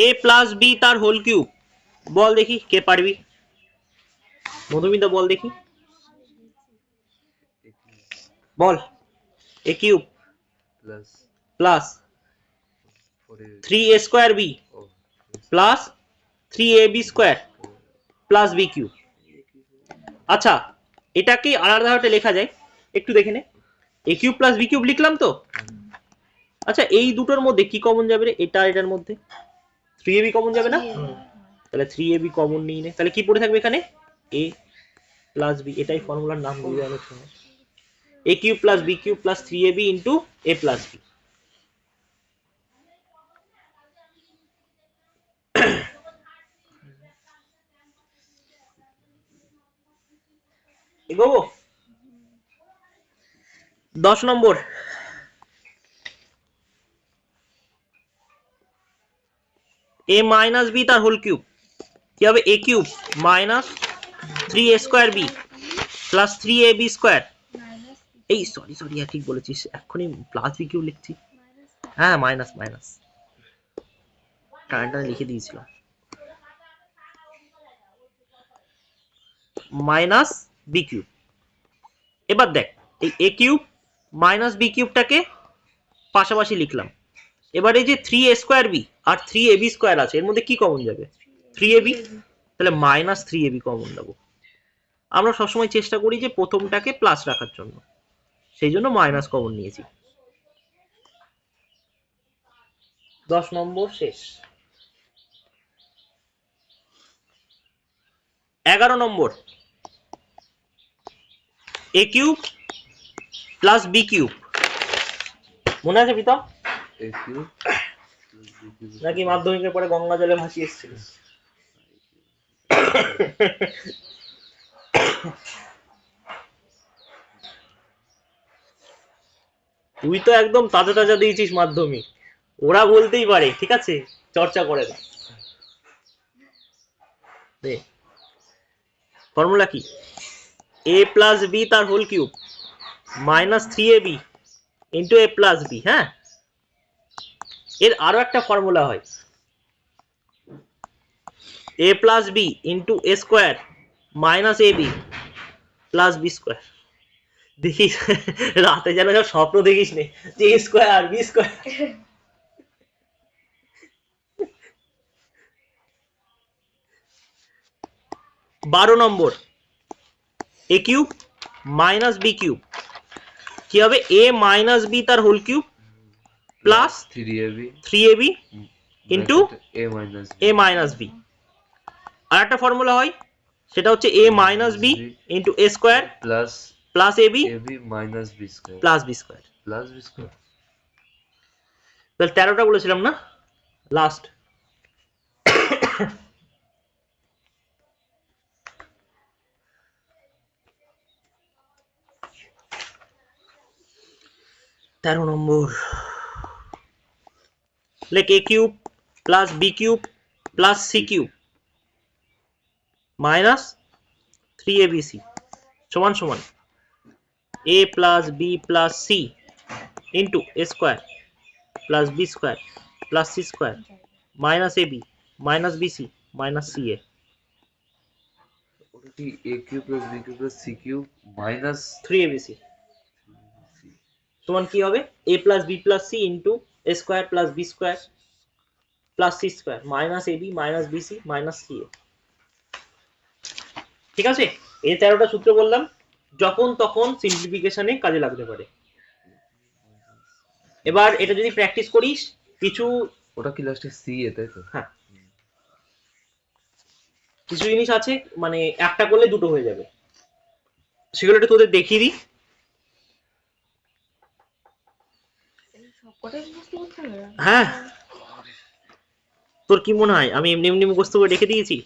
a প্লাস বি তার হোল কিউব, বল দেখি কে পারবি? মধুমিতা বল দেখি, বল। a cube plus plus 4ab 3a square b ও plus 3ab square plus b cube. আচ্ছা, এটাকে আলাদাভাবে লেখা যায়, একটু দেখে নে, A cube plus B cube লিখলাম তো। আচ্ছা এই দুটোর মধ্যে কি কমন যাবে রে? এটা আর এটার মধ্যে 3ab কমন যাবে না? তাহলে 3ab কমন নিয়ে নে, তাহলে কি পড়ে থাকবে এখানে? a প্লাস বি, এটাই ফর্মুলার নাম দিয়ে অনেক সময়, a cube plus B cube plus 3ab into a plus b. এগোবো 10 নম্বর, a মাইনাস বি তার হোল কিউব কি হবে? a cube minus 3a square b plus 3ab square. এই সরি সরি, ঠিক বলেছিস, এক্ষুনি প্লাস বি কিউব লিখছি। হ্যাঁ মাইনাস মাইনাস, টানটা লিখে দিয়েছিলাম, মাইনাস বি কিউব। এবার দেখ এই এ কিউব মাইনাস বি কিউবটাকে পাশাপাশি লিখলাম। এবার এই যে 3a স্কোয়ার বি আর 3ab স্কোয়ার আছে, এর মধ্যে কি কমন যাবে? 3ab, তাহলে মাইনাস 3ab কমন নেবো। আমরা সবসময় চেষ্টা করি যে প্রথমটাকে প্লাস রাখার জন্য, সেই জন্য মাইনাস কমন নিয়েছি। 10 নম্বর শেষ। 11 নম্বর, A cube plus B cube, মনে আছে প্রীতম? a কিউব নাকি মাধ্যমিকের পরে গঙ্গা জলে ভাসিয়ে এসেছিল? তুই তো একদম তাজা তাজা দিয়েছিস মাধ্যমিক, ওরা বলতেই পারে, ঠিক আছে, চর্চা করে না। ফর্মুলা কি? a প্লাস বি তার whole cube minus 3ab into a plus B. হ্যাঁ, এর আরো একটা ফর্মুলা হয়, a plus B into a square minus ab plus B square. দেখিস রাতে যেন সব স্বপ্ন দেখিস নে যে a স্কোয়ার আর বি স্কোয়ার। 12 নম্বর, A cube minus B cube কি হবে? a মাইনাস বি তার whole cube plus 3ab into a minus B. আর একটা ফর্মুলা হয়, সেটা হচ্ছে a minus B into a square plus ab minus B square plus B square. তাহলে 13টা বলেছিলাম না লাস্ট। তেরো নম্বর, লেখ A cube plus B cube plus C cube minus 3abc সমান সমান a plus B plus C into a square plus B square plus C square minus ab minus BC minus C A. ওটা কি a cube plus b cube plus c cube minus 3abc সমান কি হবে? a plus B plus C into a square plus B square plus C square minus ab minus BC minus C A. ঠিক আছে, এই 13টা সূত্র বললাম, যখন তখন সিম্পলিফিকেশনে কাজে লাগতে পারে। এবার এটা যদি প্র্যাকটিস করিস কিছু, ওটা কি লাস্টে c এ, তাই তো? হ্যাঁ, কিছু জিনিস আছে মানে একটা করলে দুটো হয়ে যাবে, সেগুলো একটু তোদের দেখিয়ে দিই। হ্যাঁ, তোর কি মনে হয় আমি এমনি এমনি মুখস্থ করে রেখে দিয়েছি?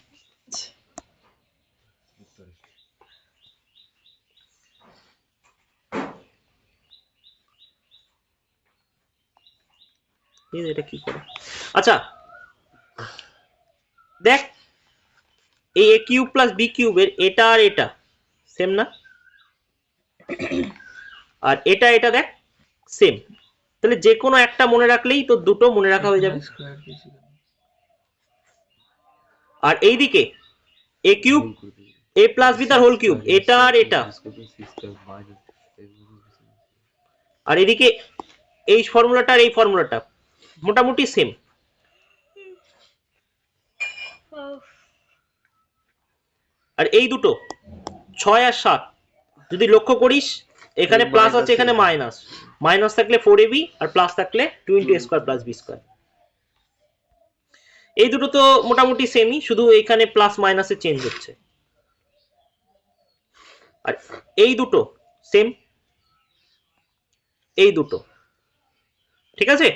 এটা কি করে? আচ্ছা দেখ, এই এ কিউব প্লাস বি কিউবের এটা আর এটা সেম না, আর এটা এটা দেখ সেম, তাহলে যে কোনো একটা মনে রাখলেই তোর দুটো মনে রাখা হয়ে যাবে। আর এইদিকে এ কিউব এ প্লাস বি তার হোল কিউব, এটা আর এটা, আর এদিকে এই ফর্মুলাটা আর এই ফর্মুলাটা মোটামুটি সেম। আর এই দুটো 6 আর 7 যদি লক্ষ্য করিস এখানে প্লাস আছে, এখানে মাইনাস। মাইনাস থাকলে 4ab আর প্লাস থাকলে 2 a square plus b square. এই দুটো তো মোটামুটি সেমই, শুধু এখানে প্লাস মাইনাসে চেঞ্জ হচ্ছে। আর এই দুটো সেম, এই দুটো ঠিক আছে।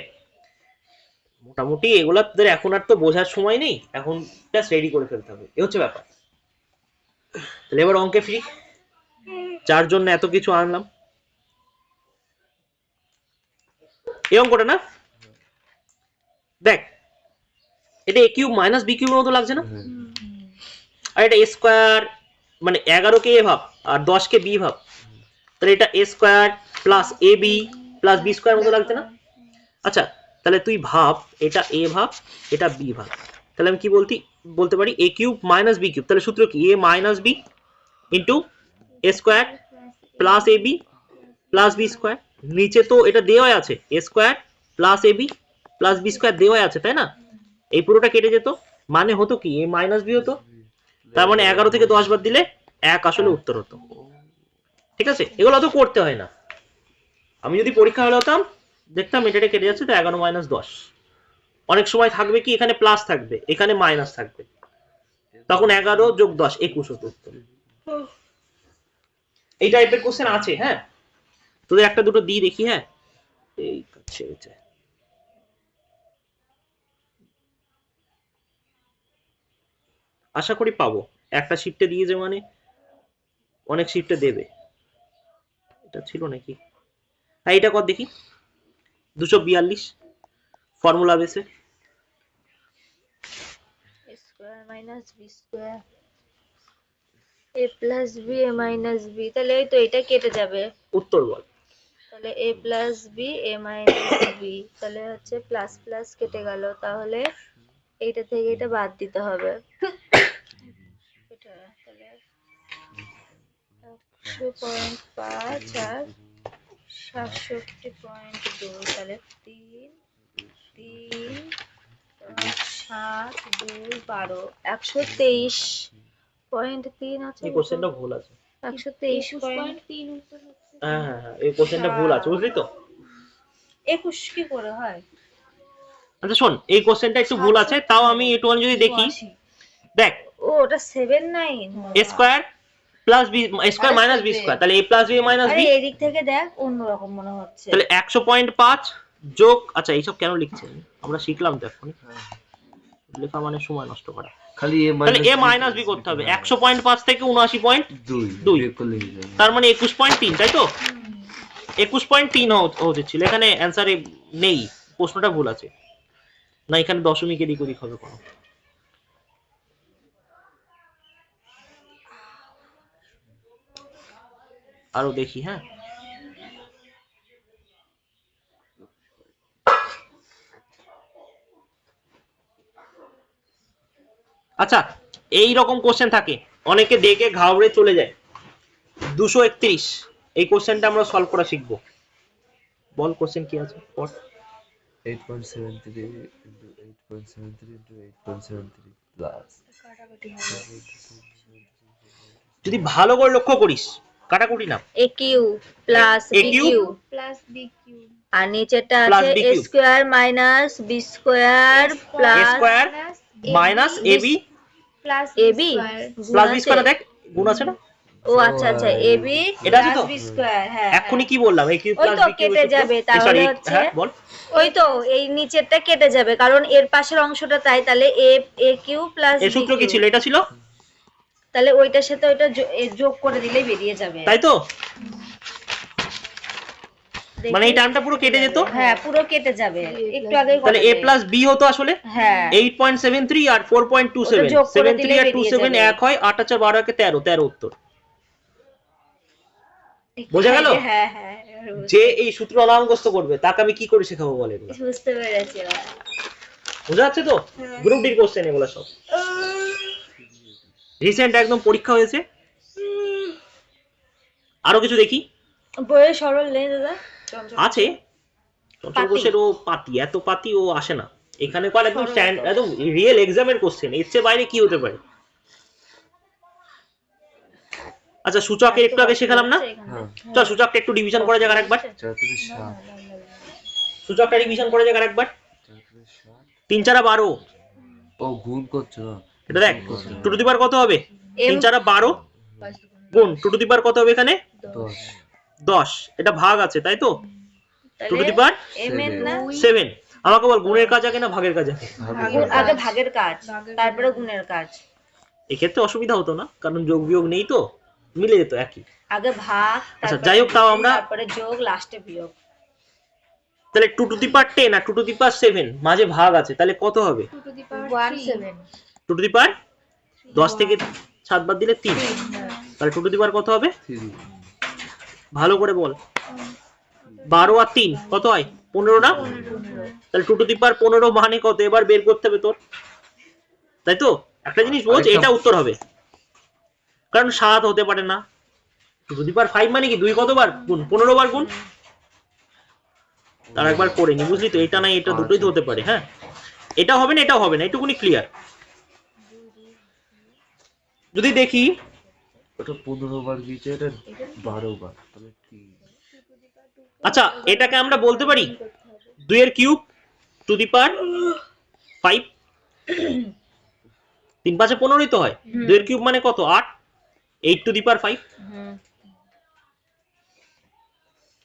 মোটামুটি এগুলা তোদের এখন আর তো বোঝার সময় নেই, এখন জাস্ট রেডি করে ফেলতে হবে, এই হচ্ছে ব্যাপার। তাহলে এবার অঙ্কে ফ্রি, যার জন্য এত কিছু আনলাম। এই অঙ্কটা না দেখ, এটা a কিউব মাইনাস b কিউবের মতো লাগছে না? আর এটা a স্কয়ার, মানে 11 কে a ভাব আর 10 কে b ভাব, তাহলে এটা a square plus ab plus b square মতো লাগছে না? আচ্ছা তাহলে তুই ভাব, এটা a ভাব, এটা b ভাব, তাহলে আমি কি বলতে পারি a cube minus b cube. তাহলে সূত্র কি? a minus b into a square plus ab plus b square. নিচে তো এটা দেওয়াই আছে, a square plus ab plus b square দেওয়াই আছে, তাই না? এই পুরোটা কেটে যেত, মানে হতো কি a মাইনাস b হতো। তার মানে 11 থেকে 10 বাদ দিলে 1 আসলে উত্তর হতো। ঠিক আছে, এগুলো তো করতে হয় না। আমি যদি পরীক্ষা হলে হতাম, দেখতাম এটা কেটে যাচ্ছে, তো 11 মাইনাস 10। অনেক সময় থাকবে কি এখানে প্লাস থাকবে, এখানে মাইনাস থাকবে, তখন 11 যোগ 10 21 হতো উত্তর। এই টাইপের কোশ্চেন আছে। হ্যাঁ, তোদের একটা দুটো দিয়ে দেখি। হ্যাঁ, এই ছেড়েছে, আশা করি পাবো। একটা শিফটে দিয়েছে মানে অনেক শিফটে দেবে। এটা ছিল নাকি? হ্যাঁ, এটা কর দেখি। 242 ফর্মুলা বেসে a square minus b square a plus b a minus b, তাহলে এই তো এটা কেটে যাবে। উত্তর বল। তাহলে a plus b a minus b, তাহলে হচ্ছে প্লাস প্লাস কেটে গেল, তাহলে এইটা থেকে এটা বাদ দিতে হবে। এটা তাহলে 100.5 আর 67.2, তাহলে 3 3 7 2 12 123.3 আছে। এই কোশ্চেনটা ভুল আছে। 123.3 উত্তর হচ্ছে। হ্যাঁ হ্যাঁ হ্যাঁ, এই কোশ্চেনটা ভুল আছে, বুঝলি তো? 21 কি করে হয়? আচ্ছা শোন, এই কোশ্চেনটা একটু ভুল আছে, তাও আমি একটু যদি দেখি। দেখ, ও ওটা 79। a square plus b square minus b square, তাহলে a plus b minus b। আরে এদিক থেকে দেখ অন্যরকম মনে হচ্ছে। তাহলে 100.5 যোগ, আচ্ছা এইসব কেন লিখছে? আমরা শিখলাম তো এখন, লেখা মানে সময় নষ্ট করা। খালি তাহলে a মাইনাস b করতে হবে। 100.5 থেকে 79.2, তার মানে 21.3, তাই তো? 21.3 হতে ছিল, এখানে অ্যান্সারে নেই, প্রশ্নটা ভুল আছে। না, এখানে দশমিক এদিক ওদিক হবে কোনো। আরো দেখি। হ্যাঁ, আচ্ছা এই রকম কোশ্চেন থাকে, অনেকে দেখে ঘাবড়ে চলে যায়। 231 এই কোশ্চেনটা আমরা সলভ করা শিখবো। বল কোশ্চেন কি আছে? 8.73 into 8.73 into 8.73 plus যদি ভালো করে লক্ষ্য করিস, কাটাকুটি না, a cube plus a b cube cube plus B cube আর নিচেটা প্লাস আছে b a cube square minus b square a plus square minus ab plus ab plus b square. দেখ গুণ আছে না? ও আচ্ছা আচ্ছা ab এটা আছে তো? Plus b square. হ্যাঁ এক্ষুনি কি বললাম? a কিউ ওই প্লাস তো b কিউ কেটে যাবে, তাহলে হচ্ছে হ্যাঁ বল। ওই তো এই নিচেরটা কেটে যাবে, কারণ এর পাশের অংশটা তাই। তাহলে a কিউ প্লাস এই b সূত্র কি কিউ, ছিল? এটা ছিল, তাহলে ওইটার সাথে ওইটা যোগ করে দিলেই বেরিয়ে যাবে, তাই তো? দেখি। মানে এই টার্মটা পুরো কেটে যেত। হ্যাঁ পুরো কেটে যাবে, একটু আগে তাহলে a প্লাস b হতো আসলে হ্যাঁ 8.73 আর 4.27, ওটা যোগ করে 73 দিলেই আর বেরিয়ে 27 যাবে। এক হয়, 8 আর 4 12 একে 13, 13 উত্তর। বোঝা গেল? হ্যাঁ হ্যাঁ যে এই সূত্র অনামুখস্থ করবে তাকে আমি কি করে শেখাবো বলে? এগুলো বুঝতে পেরেছি এবার। বোঝা যাচ্ছে তো? গ্রুপ ডি কোশ্চেন এগুলো সব রিসেন্ট একদম পরীক্ষা হয়েছে। আরো কিছু দেখি। বইয়ে সরল নেই দাদা? আছে, চঞ্চল ঘোষের ও পাতি, এত পাতি ও আসে না এখানে। কল একদম স্ট্যান্ড, একদম রিয়েল এক্সামের কোশ্চেন, এর চেয়ে বাইরে কি হতে পারে? আচ্ছা সূচকের একটু আগে শেখালাম না? হ্যাঁ চল সূচকটা একটু ডিভিশন করা যাক আরেকবার। 4 থেকে 7 সূচকটা ডিভিশন করা যাক আরেকবার। 4 থেকে 7 3 4 12। ও গুণ করছো না এটা দেখ 2 টু দি পাওয়ার কত হবে? 3 4 12 গুণ 2 টু দি পাওয়ার কত হবে এখানে? 10 10। এটা ভাগ আছে তাই তো? 2 টু দি পাওয়ার এম এর না 7। আমাকে বল গুণের কাজ আগে না ভাগের কাজ আগে? আগে ভাগের কাজ তারপরে গুণের কাজ। এক্ষেত্রে অসুবিধা হতো না কারণ যোগ বিয়োগ নেই তো, মিলে যেত একই। আগে ভাগ আচ্ছা, তারপরে যাই হোক, তাও গুণ, আমরা- তারপরে যোগ লাস্টে বিয়োগ। তাহলে 2 to the power 10 R 2 to the power 7 মাঝে ভাগ আছে, তাহলে কত হবে? 17 2 টু দি পাওয়ার 10 থেকে 7 বাদ দিলে 3, তাহলে 2 টু দি পাওয়ার কত হবে? 3 ভালো করে বল। 12 আর 3 কত হয়? 15 না? তাহলে 2 টু দি পাওয়ার 15 মানে কত? এবার বের করতে হবে তোর, তাই তো? একটা জিনিস বোঝ, আরেকটা- এটা উত্তর হবে, কারণ 7 হতে পারে না। 2 টু দি পাওয়ার 5 মানে কি 2 কতবার গুণ? 15 বার গুণ। তার একবার করে নি, বুঝলি তো? এটা না এটা দুটোই তো হতে পারে। হ্যাঁ, এটা হবে না, এটাও হবে না, এটুকুনি ক্লিয়ার। যদি দেখি ওটা 15 বার গিয়েছে, এটা 12 বার, তাহলে 3 আচ্ছা, এটাকে আমরা বলতে পারি 2 এর কিউব টু দি পাওয়ার 5। 3 5 15ই তো হয়। 2 এর কিউব মানে কত? 8। 8 টু দি পাওয়ার 5।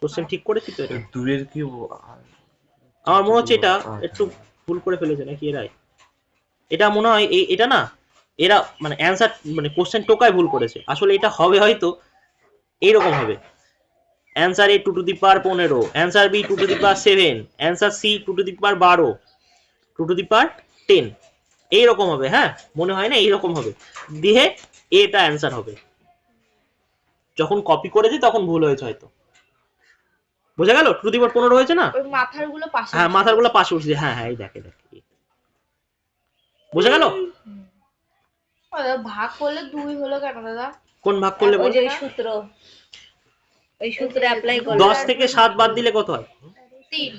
কোশ্চেন ঠিক করেছি তো? এটা 2 এর কি আমার মনে হচ্ছে এটা একটু ভুল করে ফেলেছে নাকি এরাই। এটা মনে হয় এটা না, এরা মানে অ্যানসার মানে কোশ্চেন টোকায় ভুল করেছে। আসলে এটা হবে হয়তো এইরকম হবে। Answer A 2 to the power 15, answer B 2 to the power 7, answer C 2 to the power 12, 2 to the power 10, এইরকম হবে। হ্যাঁ, মনে হয় না এইরকম হবে, দিয়ে এটা অ্যানসার হবে। যখন কপি করেছি তখন ভুল হয়েছে হয়তো। বোঝা গেল? 2 টু দি পাওয়ার 15 হয়েছে না? ওই মাথার গুলো পাশে হ্যাঁ, মাথার গুলো পাশে উঠছে। হ্যাঁ হ্যাঁ, এই দেখে দেখে বোঝা গেল? ভাগ করলে 2 হলো কেন দাদা? কোন ভাগ করলে ওই বল? যে সূত্র, ওই সূত্র অ্যাপ্লাই করলে 10 থেকে 7 বাদ দিলে কত হয়? 3।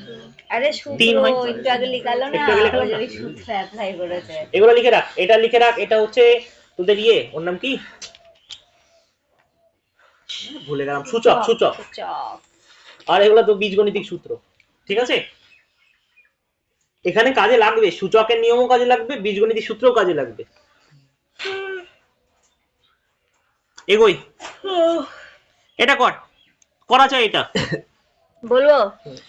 আরে সূত্র 3 হয়। একটু আগে লিখালো না, একটু আগে লিখালাম ওই যে না? ওই সূত্র অ্যাপ্লাই করেছে। এগুলো লিখে রাখ, এটা লিখে রাখ। এটা হচ্ছে তোদের ওর নাম কি ভুলে গেলাম, সূচক। সূচক। সূচক। আর এগুলো তো বীজগণিতিক সূত্র, ঠিক আছে? এখানে কাজে লাগবে, সূচকের নিয়মও কাজে লাগবে, বীজগণিতিক সূত্রও কাজে লাগবে। এগোই, এটা করা চাই এটা। বলবো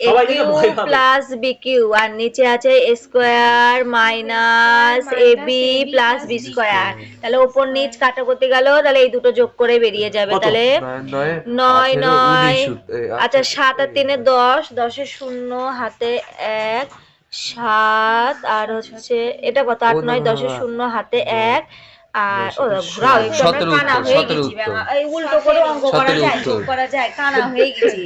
এ সবাই কিউ দেখে ভয় পাবে। প্লাস বি কিউ আর নিচে আছে এ square minus A B plus B square. তাহলে ওপর নিচ কাটা করতে গেল, তাহলে এই দুটো যোগ করে বেরিয়ে যাবে। কত? তাহলে 9 9 আচ্ছা 7 আর 3 10, 10 এর 0 হাতে 1 7 আর হচ্ছে এটা কত? 8 9 10 এর 0 হাতে 1 আর ও ঘোরাও একটু, আমরা 17 কানা উত্তর, হয়ে 17 গেছি। উত্তর। এই উল্টো করে অঙ্ক করা 17 যায়, উত্তর। যোগ করা যায়, কানা হয়ে গেছি।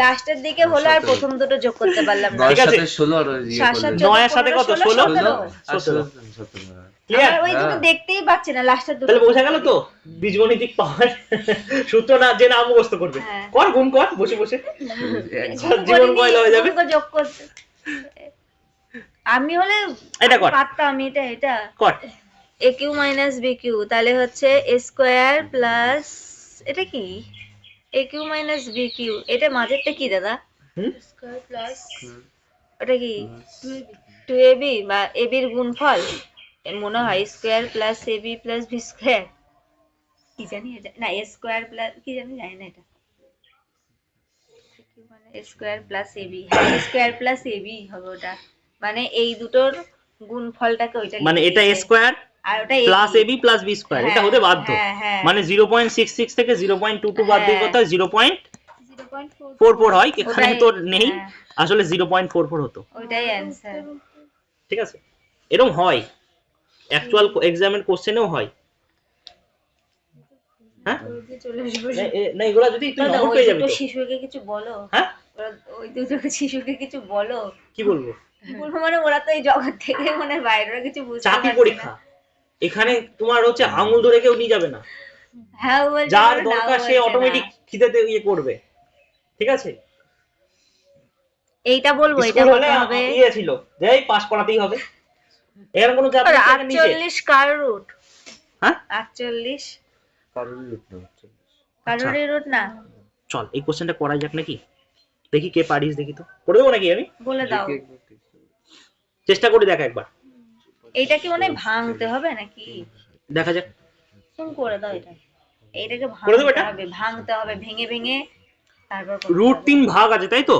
লাস্টের দিকে হলো আর 17 প্রথম দুটো যোগ করতে পারলাম না। 9 ঠিক আছে। সাথে 16 আর ইয়ে 7 করলে 7 9 এর সাথে কত? 16 16 আর 17। 17 ক্লিয়ার? ওই দুটো হ্যাঁ। দেখতেই পাচ্ছি না, লাস্টের দুটো। তাহলে বোঝা গেল তো বীজগণিতিক পাওয়ার সূত্র না যে নাম মুখস্থ করবে। হ্যাঁ। কর, গুণ কর বসে বসে, গুণ জীবন করিনি, কয়লা হয়ে যাবে। গুণ করে যোগ করতে। আমি হলে এটা কর। পারতাম এটা কর। এ কিউ মাইনাস বি কিউ, তাহলে হচ্ছে এ স্কোয়ার প্লাস এটা কি এ কিউ মাইনাস বি কিউ, এটা মাঝেরটা কি দাদা? হুম? ওটা কি 2ab বা ab এর গুণফল এর মনে হয় square plus ab plus B square, কি জানি এটা না, এ স্কোয়ার প্লাস কি জানি না এটা মানে স্কোয়ার প্লাস ab, হ্যাঁ স্কোয়ার প্লাস ab হবে ওটা, মানে এই দুটোর গুণফলটাকে ওইটা মানে লিখে এটা a দিয়েছে। স্কয়ার আর ওটা plus ab plus b square, এটা হতে বাধ্য। হ্যাঁ, হ্যাঁ। মানে 0.66 থেকে 0.22 বাদ দিয়ে হ্যাঁ। কত হয়? 0.44 হয়। এখানে ওটাই, তো নেই, হ্যাঁ। আসলে 0.44 হতো। ওইটাই অ্যান্সার। ঠিক আছে, এরকম হয়, অ্যাকচুয়াল এক্সামের কোশ্চেনেও হয়। হ্যাঁ, না এগুলা যদি তুমি দাদা, নম্বর ওই পেয়ে যাবে দুটো তো। শিশুকে কিছু বলো। হ্যাঁ, ওই দুটো শিশুকে কিছু বলো। কি বলবো? বলবো মানে ওরা তো এই জগৎ থেকে মানে বাইরে, ওরা কিছু বুঝতে চাকরি পারছে পরীক্ষা, না। এখানে তোমার হচ্ছে আঙুল ধরে কেউ নিয়ে যাবে না, হ্যাঁ বলছে, যার ওরা নাও দরকার সে বলছে না। অটোমেটিক খিদেতে ইয়ে করবে। ঠিক আছে, এইটা বলবো, এটা স্কুল হলে করতে হবে। ইয়ে ছিল যে এই পাস করাতেই হবে, এর কোনো চাপ নেই। এখানে নিচে 48 কার রুট? হ্যাঁ 48 কারোরই উঠলো কারোরই রুট না, চল এই কোশ্চেনটা করা যাক নাকি, দেখি কে পারিস, দেখি তো করে দেবো নাকি আমি, বলে দাও। চেষ্টা করে দেখ একবার, এইটা কি মানে ভাঙতে হবে নাকি? দেখা যাক। তুমি করে দাও এটা, এইটাকে করে দেবো এটা? ভাঙতে হবে, ভেঙে ভেঙে তারপর করতে রুট হবে। 3 ভাগ আছে তাই তো,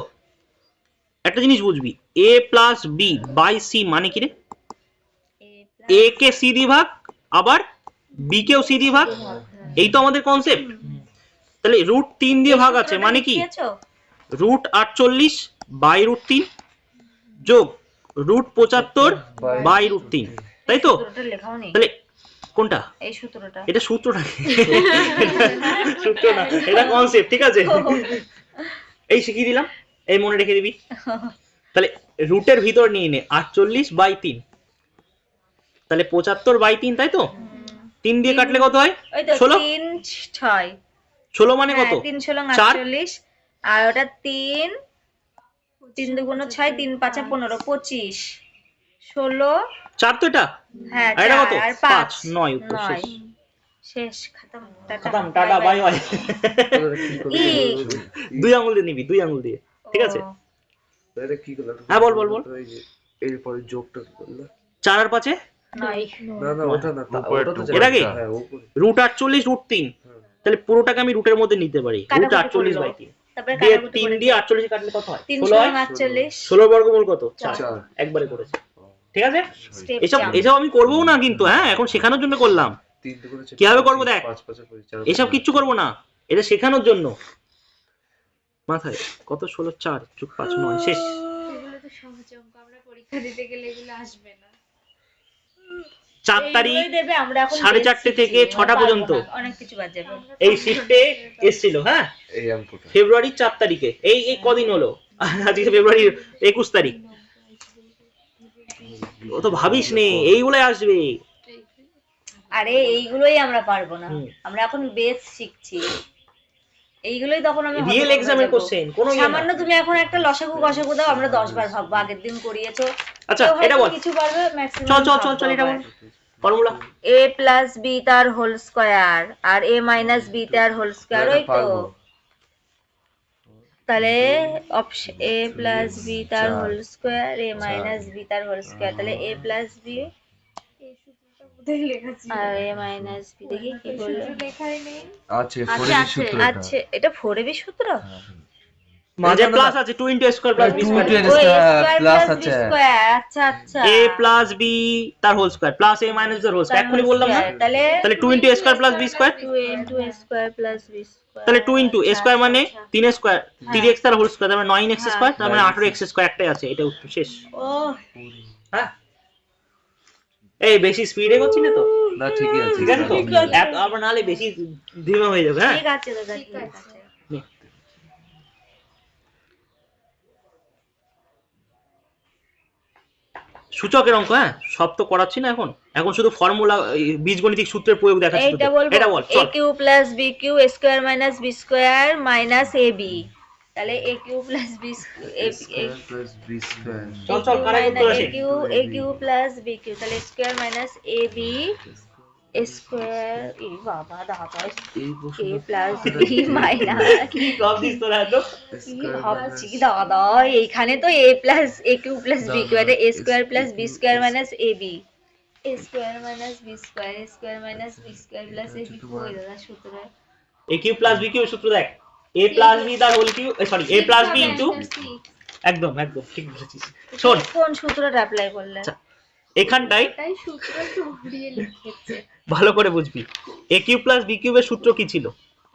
একটা জিনিস বুঝবি, a plus b by c মানে কি রে, a কে c দিয়ে ভাগ আবার b কেও c দিয়ে ভাগ, এই তো আমাদের কনসেপ্ট। তাহলে রুট 3 দিয়ে ভাগ আছে মানে কি, লিখেছো? রুট 48 বাই রুট 3 যোগ রুট 75 বাই রুট 3, তাই তো? সূত্রটা লেখাও নেই, তাহলে কোনটা এই সূত্রটা। এটা, সূত্রটা সূত্র না, এটা কনসেপ্ট, ঠিক আছে? এই শিখিয়ে দিলাম, এই মনে রেখে দিবি। তাহলে রুটের ভিতর নিয়ে নে 48 বাই 3, তাহলে 75 বাই 3, তাই তো? 3 দিয়ে কাটলে কত হয়? ওই তো 16। 3 6 16 মানে কত? 3 16 4। 48 আর ওটা 3 3 দুগুণ 6 3 5 15 25 16, 4 তো এটা, হ্যাঁ আর এটা 4 কত? আর 5 5 9 উপর, 9 শেষ শেষ, খতম, টাটা খতম, টাটা বাই বাই। ই। দুই আঙ্গুল দিয়ে নিবি, দুই আঙ্গুল দিয়ে, ঠিক আছে? ও, এটা কি করলাম? হ্যাঁ, বল, বল, বল। এই যে এরপরে যোগটা কি করলাম? 4 আর 5 নয়। না না ওটা না, ওটা তো এর আগে? হ্যাঁ উপরে। রুট 48 রুট 3, তাহলে পুরোটাকে আমি রুটের মধ্যে নিতে পারি, রুট কাটাকুটি 48 করে বাই দাও। 3 তারপরে দিয়ে কাটাকুটি 3 করে দিয়ে 48 কাটলে কত হয়? 3 16 হয়। 48 16 বর্গমূল কত? 4, 4। একবারে করেছে, ঠিক আছে? স্টেপ এসব এসব আমি করবো না কিন্তু, হ্যাঁ, এখন শেখানোর জন্য করলাম, 3 দুগুণে 4, কিভাবে করবো দেখ, 5 5 4, এসব কিচ্ছু করবো না, এটা শেখানোর জন্য। মাথায় কত? 16 4 যোগ 5 9, শেষ। এগুলো তো সহজ অঙ্ক, আমরা পরীক্ষা দিতে গেলে এগুলো আসবে না। 4 তারিখ এইগুলোই দেবে, আমরা এখন 4:30 থেকে 6টা পর্যন্ত অনেক কিছু বাদ যাবে। এই শিফটে এসেছিল, হ্যাঁ, এই অঙ্কটা ফেব্রুয়ারি 4 তারিখে, এই কদিন হলো, আজকে ফেব্রুয়ারি 21 তারিখ, ও তো ভাবিস নে এইগুলাই আসবে। আরে এইগুলোই আমরা পারবো না, হুম। আমরা এখন বেস শিখছি, এইগুলোই তখন আমি রিয়েল হতভম্ব এক্সামের যাবো। কোশ্চেন, কোনো ইয়ে না। সামান্য তুমি এখন একটা লসাগু গসাগু দাও, আমরা 10 বার ভাববো, আগের দিন করিয়েছো। আচ্ছা, কেউ হয়তো এটা বল, কিছু পারবে, ম্যাক্সিমাম চল চল চল চল, এটা বল ফর্মুলা। a প্লাস বি তার হোল স্কয়ার আর a মাইনাস বি তার হোল স্কয়ার, ওই তো। পারবো। তাহলে অপশন a প্লাস বি তার whole square, a minus B তার হোল স্কয়ার, তাহলে a প্লাস বি এই সূত্রটা বোধহয় লেখা ছিল। আর a মাইনাস বি, দেখি কি এই বললো। সূত্র লেখাই নেই। আছে আচ্ছা ফোরের আছে সূত্রটা। আছে, এটা 4ab সূত্র। মাঝে না, না, প্লাস আছে 2 * a square plus b 2 square, into a ও a square square plus plus b আছে। স্কয়ার, আচ্ছা আচ্ছা, a প্লাস b তার whole square plus a minus তার হোল স্কয়ার, এক্ষুনি বললাম না? তাহলে তাহলে 2 * a square plus b square, 2 into a square plus b square, তাহলে 2 * a স্কয়ার মানে 3 স্কয়ার, 3x তার হোল স্কয়ার, তার মানে 9x স্কয়ার, তার মানে 18x স্কয়ার, একটাই আছে, এটা উত্তর, শেষ। ও হ্যাঁ, এই বেশি স্পিডে করছি না তো, না ঠিকই আছে। ঠিক আছে তো? এত আবার নালে বেশি ধীমে হয়ে যাবে, হ্যাঁ। ঠিক আছে দাদা, ঠিক আছে। সূচকের অঙ্ক, হ্যাঁ, সব তো করাচ্ছি না এখন, এখন শুধু ফর্মুলা, বীজগণিতিক সূত্রের প্রয়োগ দেখাচ্ছি এইটা তোদের। বলবো, এটা বল, a চল। Cube plus b cube square minus b square minus ab, তাহলে a cube plus b square plus B square চল চল, কারেক্ট উত্তর আসে। a cube plus b cube, তাহলে স্কয়ার মাইনাস ab স্কয়ার, এ বাবা দাদা, এই a প্লাস b মাইনাস, কি ভাবছিস তোরা এত? কি ভাবছি দাদা, এইখানে তো a plus a cube plus b cube, এটা a square plus b square minus ab, a square minus b square, a square minus b square plus ab, কই দাদা সূত্র? a cube plus b cube সূত্র দেখ, a plus b তার whole cube, sorry a plus b into, একদম একদম ঠিক বলেছিস। শোন, কোন সূত্রটা অ্যাপ্লাই করলে? আচ্ছা, এখানটাই তাই সূত্র একটু ঘুরিয়ে লিখেছে। ভালো করে বুঝবি, a কিউ প্লাস b কিউবের সূত্র কি ছিল?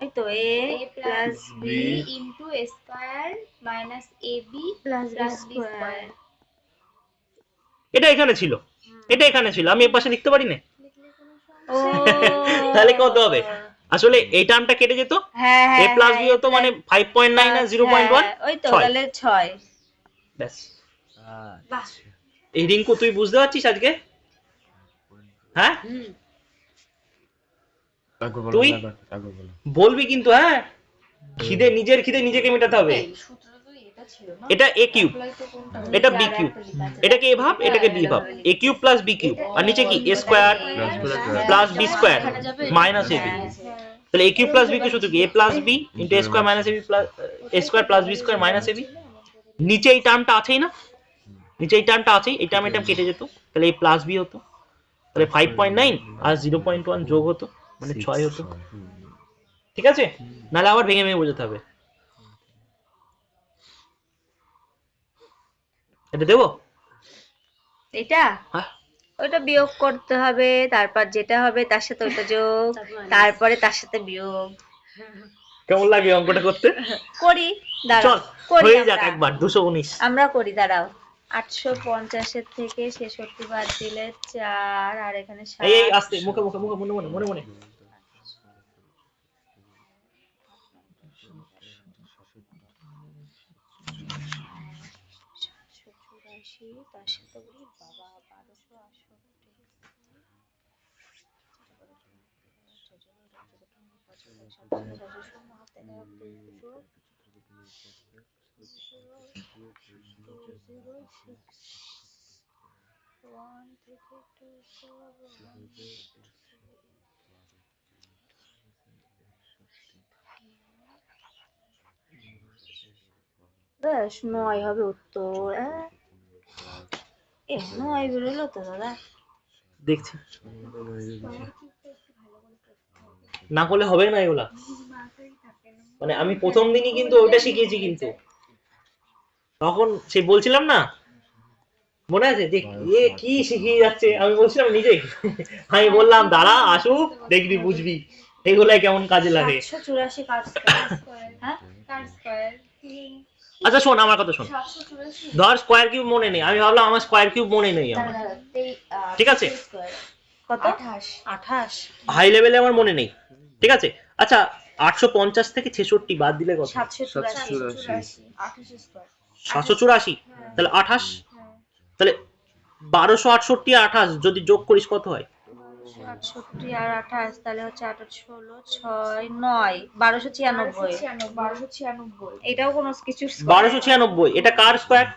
এই তো a a plus plus b into a square minus ab plus b plus b square, square. এটা এখানে ছিল, এটা এখানে ছিল, আমি এর পাশে লিখতে পারি না? ও তাহলে কত হবে? আসলে এই টার্মটা কেটে যেত, হ্যাঁ a প্লাস b হতো মানে 5.9 আর 0.1, ওই তো, 6। তাহলে 6। ব্যাস। বাহ। এই রিঙ্কু তুই বুঝতে পারছিস আজকে? হ্যাঁ, তুই বলবি কিন্তু, হ্যাঁ, খিদে, নিজের খিদে নিজেকে মেটাতে হবে। এই সূত্র তো এটা ছিল না। এটা a কিউব, Apply তো কোনটা? এটা b কিউব, এটাকে a ভাব, এটাকে b ভাব, a cube plus b cube, আর নিচে কি a square plus b square minus ab, তাহলে a কিউব প্লাস b কে শুধু কি a plus b into a square minus ab plus a square plus b square minus ab, নিচে এই টার্মটা আছেই না, নিচে এই টার্মটা আছেই, এই টার্ম এটা কেটে যেত, তাহলে a প্লাস b হতো, তাহলে 5.9 আর 0.1 যোগ হতো মানে 6 হতো। ঠিক আছে, নাহলে আবার ভেঙে ভেঙে বোঝাতে হবে। এটা দেবো? এটা হ্যাঁ, ওটা বিয়োগ করতে হবে, তারপর যেটা হবে তার সাথে ওটা যোগ, তারপরে তার সাথে বিয়োগ। কেমন লাগে অঙ্কটা করতে? করি, চল দাঁড়াও করি হয়ে যাক আমরা। একবার। 219 আমরা করি, দাঁড়াও। 850 এর থেকে 66 বাদ দিলে 4, আর এখানে 7। এই এই আস্তে, মুখে মুখে মুখে মনে মনে মনে মনে। 784, তার সাথে বলি বাবা 9 হবে উত্তর। 9 বেরোলো তো দাদা। দেখছি না করলে হবে না এগুলা, মানে আমি প্রথম দিনই কিন্তু ওটা শিখিয়েছি, কিন্তু তখন সে বলছিলাম না, মনে আছে যে এ কি শিখিয়ে যাচ্ছে, আমি বলছিলাম নিজেই, আমি বললাম দাঁড়া আসুক দেখবি বুঝবি এগুলাই কেমন কাজে লাগে। 784 কার স্কয়ার? হ্যাঁ, কার স্কয়ার? আচ্ছা শোন আমার কথা শোন, ধর স্কয়ার কিউব মনে নেই, আমি ভাবলাম আমার স্কয়ার কিউব মনে নেই আমার, ঠিক আছে, কত? 28। হাই লেভেলে আমার মনে নেই, ঠিক আছে। আচ্ছা 850 থেকে 66 বাদ দিলে কত? 784, তাহলে 28, তাহলে 1268 আর 28 যদি যোগ করিস কত হয়? 68 আর 28, তাহলে হচ্ছে 8 16 6 9 1296। এটাও কোনো কিছু 1296, এটা কার স্কয়ার?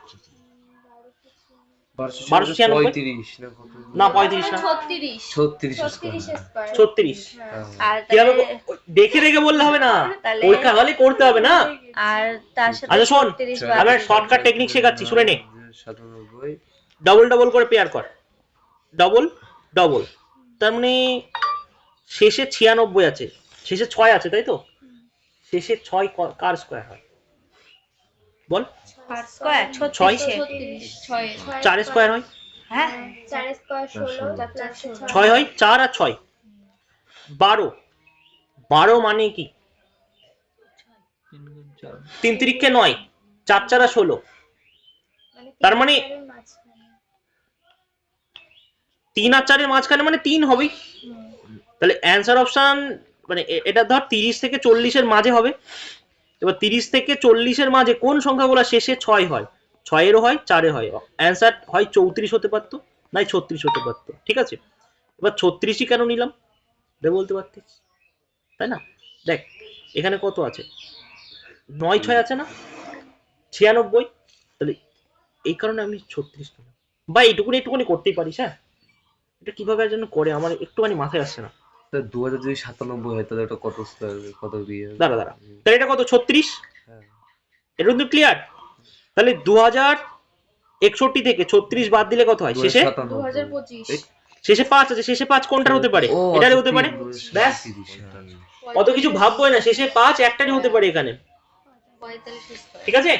1235 না কত? না 35 না, 36। আর কিভাবে তাহলে দেখে দেখে বললে হবে না, তাহলে পরীক্ষা হলে করতে হবে না। আর তার সাথে আচ্ছা শোন, 36 আমি শর্টকাট টেকনিক শেখাচ্ছি, শুনে নে। 97 ডবল ডবল করে পেয়ার কর, ডবল ডবল, তার মানে শেষে 96 আছে, শেষে 6 আছে, তাই তো? শেষে 6 কার স্কয়ার হয় বল? স্কয়ার 6 36। 4 স্কয়ার হয়, হ্যাঁ 4 স্কয়ার 16 6 হয়, 4 আর 6 12, 12 মানে কি? 3 তিরিক্ষে 9, 4 4 16, তার মানে 3 আর 4 এর মাঝখানে মানে 3 হবেই, তাহলে অ্যান্সার অপশন মানে এটা ধর 30 থেকে 40 এর মাঝে হবে। এবার 30 থেকে 40 এর মাঝে কোন সংখ্যাগুলো শেষে 6 হয়? 6 এরও হয়, 4 এর হয়, অ্যান্সার হয় 34 হতে পারতো, নাই 36 হতে পারতো, ঠিক আছে। এবার 36ই কেন নিলাম এটা বলতে পারতিস, তাই না? দেখ এখানে কত আছে, 9 6 আছে না, 96, তাহলে এই কারণে আমি 36 নিলাম। বা এইটুকুনি করতেই পারিস। হ্যাঁ, এটা কিভাবে যেন করে আমার একটুখানি মাথায় আসছে না। 2097 হয় তাহলে এটা কত স্কয়ার হবে, কত দিয়ে? দাঁড়া তাহলে এটা কত? 36। হ্যাঁ, এটা কিন্তু ক্লিয়ার। তাহলে 2061 থেকে 36 বাদ দিলে কত হয়? শেষে 2025 শেষে 5 আছে, শেষে 5 কোনটার হতে পারে? এটারই হতে পারে, ব্যাস অত কিছু ভাববোই না, শেষে 5 একটারই হতে পারে এখানে, 45 স্কয়ার। ঠিক আছে।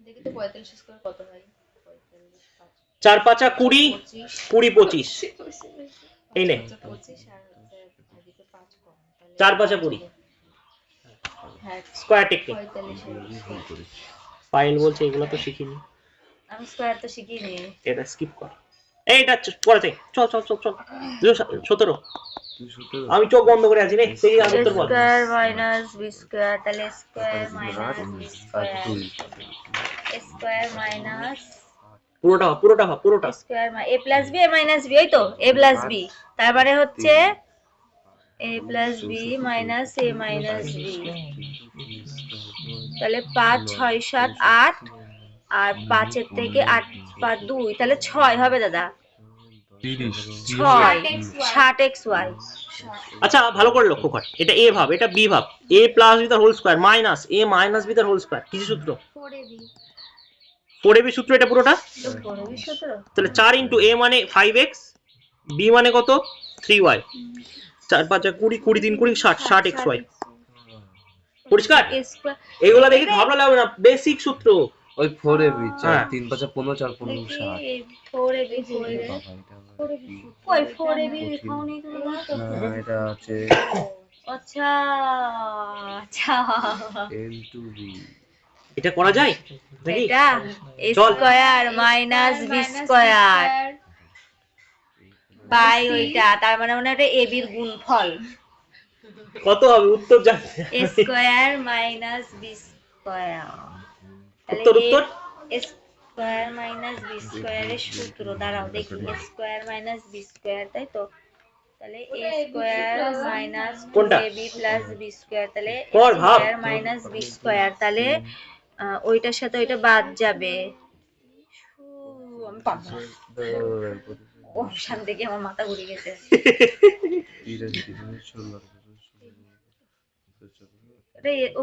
দেখি তো 45 স্কয়ার কত হয়? 4 5 20, 20 25, এই নে 25 আর এদিকে 5 কম, 4 5 20 হ্যাঁ স্কয়ার টেকনিক। 45। ফাইল বলছে এগুলো তো শিখিনি, আমি স্কয়ার তো শিখিনি। এটা স্কিপ কর, এইটা পড়াতে চল চল চল চল। 17, আমি চোখ বন্ধ করে আছি রে, সেই আর উত্তর বল। স্কয়ার মাইনাস বি স্কয়ার, তাহলে square minus b square, square minus পুরোটা square a plus b a minus b, ওই তো এ প্লাস বি, তারপরে হচ্ছে a plus b minus a minus b, তাহলে 5 6 7 8, আর 5 এর থেকে 8 5 2, তাহলে 6 হবে দাদা। 30 ছয় 60 60xy। আচ্ছা ভালো করে লক্ষ্য কর, এটা এ ভাব, এটা বি ভাব, এ প্লাস বি তার whole square minus a minus B তার হোল স্কয়ার, কিছু সূত্র 4ab 4ab সূত্র এটা পুরোটা। তো বড় বিষয় তো। তাহলে 4 ইন্টু এ মানে 5x, বি মানে কত 3y, 4 5 20 20 3 20 60 60xy। পরিষ্কার? স্কয়ার এইগুলা দেখে ভাবনা লাগবে না, বেসিক সূত্র। ওই 4ab হ্যাঁ। 3 5 15 4 15 60 4ab বাবা এটা কই 4ab খাওনি তুমি না এটা আছে আচ্ছা আচ্ছা n2b এটা করা যায় নাকি? এটা চল। Square minus b square by ওইটা, তার মানে মনে হয় এটা ab এর গুণফল। কত হবে উত্তর জানি? স্কয়ার মাইনাস বি স্কয়ার, উত্তর উত্তর স্কয়ার মাইনাস বি স্কয়ারের সূত্র দাঁড়াও দেখি, স্কয়ার মাইনাস বি স্কয়ার, তাই তো? তাহলে a স্কয়ার মাইনাস কোনটা? 2ab প্লাস b স্কয়ার, তাহলে a কর, ভাব। স্কয়ার মাইনাস b স্কয়ার, তাহলে ওইটার সাথে ওইটা বাদ যাবে। আমি পাবো না। ও শান্তি থেকে আমার মাথা ঘুরে গেছে। এটা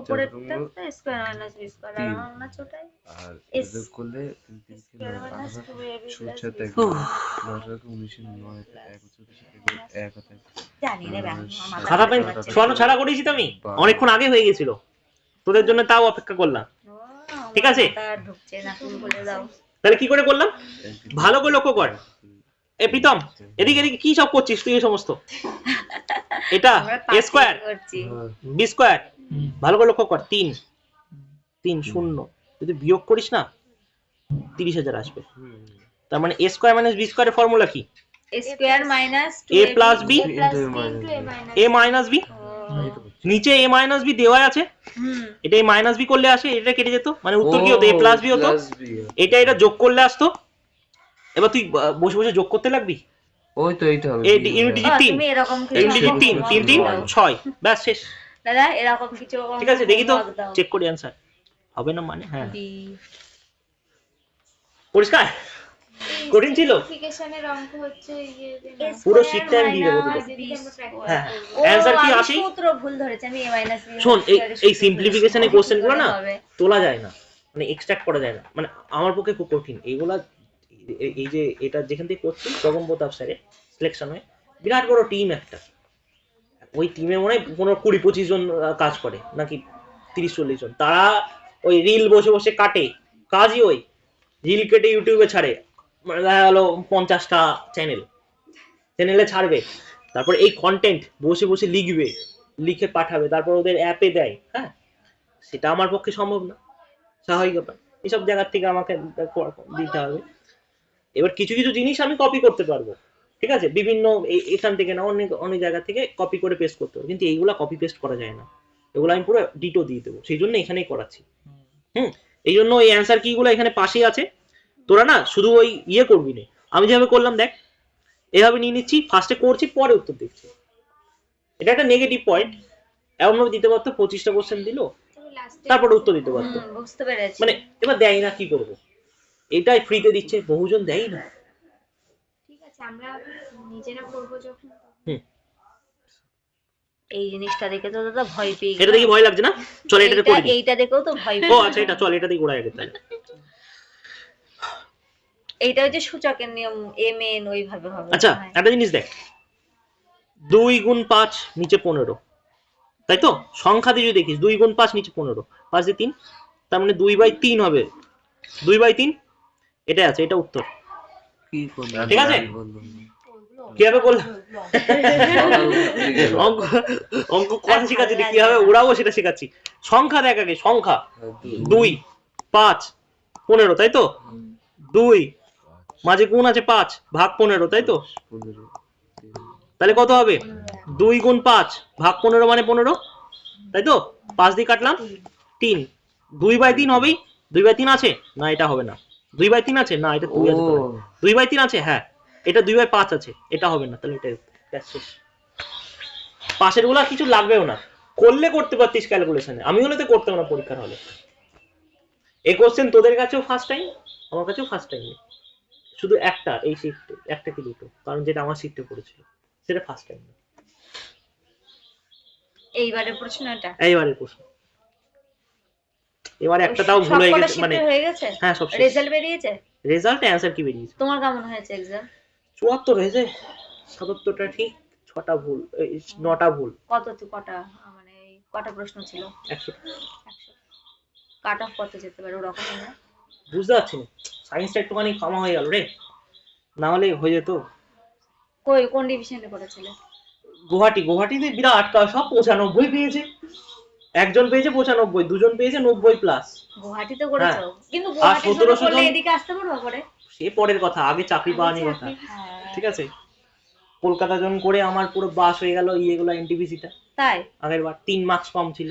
উপরেরটা স্কয়ার মাইনাস বি স্কয়ার, আর আমার মনে হচ্ছে ওটাই আর S যোগ করলে 3 3 স্কয়ার মাইনাস 2ab প্লাস সাথে b 9 19 9 1 হতে জানি না ব্যাং আমার খাতা পেন শোনো ছাড়া করেছি তো আমি অনেকক্ষণ আগে হয়ে গেছিল, তোদের জন্য তাও অপেক্ষা করলাম। ঠিক আছে? তার ঢুকছে না, তুমি বলে দাও। তাহলে কি করে করলাম ভালো করে লক্ষ্য কর। এ প্রীতম এদিকে এদিকে কি সব করছিস তুই এই সমস্ত? এটা আমরা a স্কয়ার করছি। b স্কয়ার, ভালো করে লক্ষ্য কর 3 3 0, যদি বিয়োগ করিস না 30,000 আসবে। তার মানে a স্কয়ার মাইনাস b স্কয়ারের ফর্মুলা কি? a square minus a plus b a minus b, এই তো নিচে a মাইনাস b দেওয়া আছে, হুম এটা a মাইনাস b করলে আসে, এটা কেটে যেত, মানে উত্তর কি হতো a প্লাস b হতো, প্লাস b এটা এটা যোগ করলে আসতো। এবার তুই বসে বসে যোগ করতে লাগবি, ওই তো এইটা হবে এই ইউনিট ডিজিট 3 তুমি এরকম কিছু ইউনিট ডিজিট 3 3 3 6 ব্যাস শেষ। দাদা এরকম কিছু ঠিক আছে দেখি তো, homework দাও। চেক করি অ্যানসার হবে না মানে। হ্যাঁ D পরিষ্কার কঠিন ছিল, সিম্পলিফিকেশনের অঙ্ক হচ্ছে ইয়ে পুরো শীটটা আমি দিয়ে দেবো তোকে। হ্যাঁ অ্যানসার কি আসে সূত্র ভুল ধরেছে আমি a মাইনাস b। শোন, এই সিম্পলিফিকেশনের কোশ্চেন গুলো না তোলা যায় না, মানে এক্সট্রাক্ট করা যায় না, মানে আমার পক্ষে খুব কঠিন এইগুলা। এই যে এটা যেখান থেকে করছি প্রগম প্রতাপ স্যারের সিলেকশন হয়ে বিরাট বড় টিম একটা, ওই টিমে মনে হয় 15-20-25 জন কাজ করে নাকি 30-40 জন, তারা ওই রিল বসে বসে কাটে, কাজই ওই রিল কেটে ইউটিউবে ছাড়ে, মানে দেখা গেলো 50টা চ্যানেলে ছাড়বে, তারপর এই কন্টেন্ট বসে বসে লিখবে, লিখে পাঠাবে, তারপর ওদের অ্যাপে দেয়। হ্যাঁ সেটা আমার পক্ষে সম্ভব না, স্বাভাবিক ব্যাপার, এসব জায়গার থেকে আমাকে দিতে হবে। এবার কিছু কিছু জিনিস আমি কপি করতে পারবো, ঠিক আছে, বিভিন্ন এখান থেকে না অনেক অনেক জায়গা থেকে কপি করে পেস্ট করতে পারবো, কিন্তু এইগুলা কপি পেস্ট করা যায় না, এগুলো আমি পুরো ডিটো দিয়ে দেবো, সেই জন্য এখানেই করাচ্ছি। এই জন্য এই অ্যান্সার কিগুলো এখানে পাশেই আছে, তোরা না শুধু ওই ইয়ে করবি না, আমি যেভাবে করলাম দেখ এভাবে নিয়ে নিচ্ছি, ফার্স্টে করছি পরে উত্তর দিচ্ছি, এটা একটা নেগেটিভ পয়েন্ট। এমন ভাবে দিতে পারতো 25টা কোশ্চেন দিল তারপরে উত্তর দিতে পারতো, বুঝতে পেরেছি। মানে এবার দেয় না কি করবো, এটাই ফ্রিতে দিচ্ছে, বহুজন দেয় না। ঠিক আছে আমরা নিজেরা করব যখন। এই জিনিসটা দেখে তো দাদা ভয় পেয়ে এটা দেখি ভয় লাগছে না, চল এটা করে দিই। এইটা দেখেও তো ভয় ও পেয়ে আচ্ছা এটা চল এটা দিয়ে গোড়ায় আগে তাহলে। এইটা হচ্ছে সূচকের নিয়ম m n ওইভাবে হবে। আচ্ছা একটা জিনিস দেখ, 2 গুণ 5 নিচে 15, তাই তো? সংখ্যা দিয়ে যদি দেখিস 2 গুণ 5 নিচে 15, 5 দিয়ে 3, তার মানে 2/3 হবে, 2/3 এটা আছে, এটা উত্তর। কি করব ঠিক আছে? কিভাবে করলাম অঙ্ক অঙ্ক কথা শেখাচ্ছি, কিভাবে ওড়াবো সেটা শেখাচ্ছি। সংখ্যা দেখ আগে, সংখ্যা 2 5 15, তাই তো? 2 মাঝে গুণ আছে 5 ভাগ 15, তাই তো? তাহলে কত হবে 2 গুণ 5 ভাগ 15 মানে 15, তাই তো? 5 দিয়ে কাটলাম 3, 2/3 হবেই, 2/3 আছে না, এটা হবে না, 2/3 আছে না, এটা 2 আছে, 2/3 আছে, হ্যাঁ এটা 2/5 আছে, এটা হবে না, তাহলে এটা শেষ। পাশের গুলো কিছু লাগবেও না, করলে করতে পারতিস ক্যালকুলেশনে, আমি হলে তো করতাম না পরীক্ষার হলে। এই কোশ্চেন তোদের কাছেও ফার্স্ট টাইম, আমার কাছেও ফার্স্ট টাইম, শুধু একটা এই শিফটে, একটা কি দুটো, কারণ যেটা আমার শিফটে পড়েছিল সেটা ফার্স্ট টাইম। এইবারের প্রশ্ন এটা? এইবারের প্রশ্ন। এবারে একটা তাও ভুল হয়ে গেছে, মানে হয়ে গেছে। হ্যাঁ সব রেজাল্ট বেরিয়েছে? রেজাল্ট অ্যানসার কি বেরিয়েছে? তোমার কেমন হয়েছে এক্সাম? 74 হয়েছে, 77টা ঠিক, 6টা ভুল, 9টা ভুল। কটা মানে কটা প্রশ্ন ছিল? 100। কাট অফ কত যেতে পারে ওরকম না? বুঝতে পারছি না, সায়েন্সটা একটুখানি কমা হয়ে গেল রে, না হলে হয়ে যেত। কোন ডিভিশনে করেছিলে? গুয়াহাটিতে বিরাট কাজ, সব 95 পেয়েছে, একজন পেয়েছে 95, দুজন পেয়েছে 90 প্লাস। গুয়াহাটিতে করেছো? কিন্তু আর গুয়াহাটি 1700 করলে জন এদিকে আসতে পারবো করে? সে পরের কথা, আগে চাকরি পাওয়া নিয়ে কথা, হ্যাঁ। ঠিক আছে। কলকাতা জন করে আমার পুরো বাস হয়ে গেল ইয়েগুলো, এনটিপিসিটা। তাই? আগের বার 3 মার্কস কম ছিল।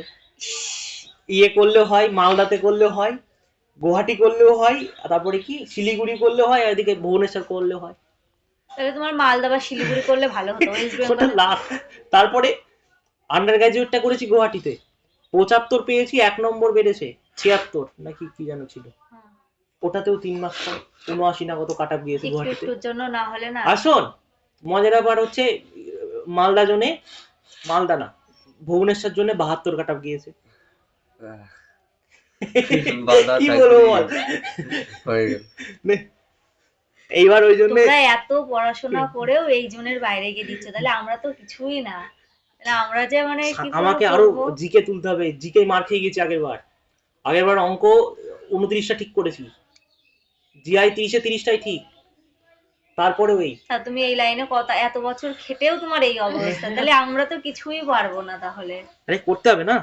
ইয়ে করলেও হয়, মালদাতে করলেও হয়, গুয়াহাটি করলেও হয়, তারপরে কি শিলিগুড়ি করলেও হয়, আর এদিকে ভুবনেশ্বর করলেও হয়। তাহলে তোমার মালদা বা শিলিগুড়ি করলে ভালো হতো, ওয়েস্ট ওটা বেঙ্গল। লাখ। তারপরে আন্ডার গ্রাজুয়েটটা করেছি গুয়াহাটিতে, 75 পেয়েছি, 1 নম্বর বেড়েছে 76 নাকি কি যেন ছিল, ওটাতেও 3 মার্কস কম, 79 না কত কাট অফ গিয়েছে গুয়াহাটিতে। একটুর জন্য না হলে না। আসুন, মজার ব্যাপার হচ্ছে মালদা জোনে, মালদা না ভুবনেশ্বর জন্য 72 কাট অফ গিয়েছে। কি বলবো বল, এইবার ওই জন্য তোমরা এত পড়াশোনা করেও এই জোনের বাইরে গিয়ে দিচ্ছ, তাহলে আমরা তো কিছুই না। আমরা যে মানে কি আমাকে আরো জিকে তুলতে হবে, জিকে মার খেয়ে গেছি আগের বার অঙ্ক 29টা ঠিক করেছি, জিআই 30-এ 30টাই ঠিক, তারপরে ওই তুমি এই লাইনে এত বছর খেটেও তোমার এই অবস্থা, তাহলে আমরা তো কিছুই পারবো না তাহলে। আরে করতে হবে না,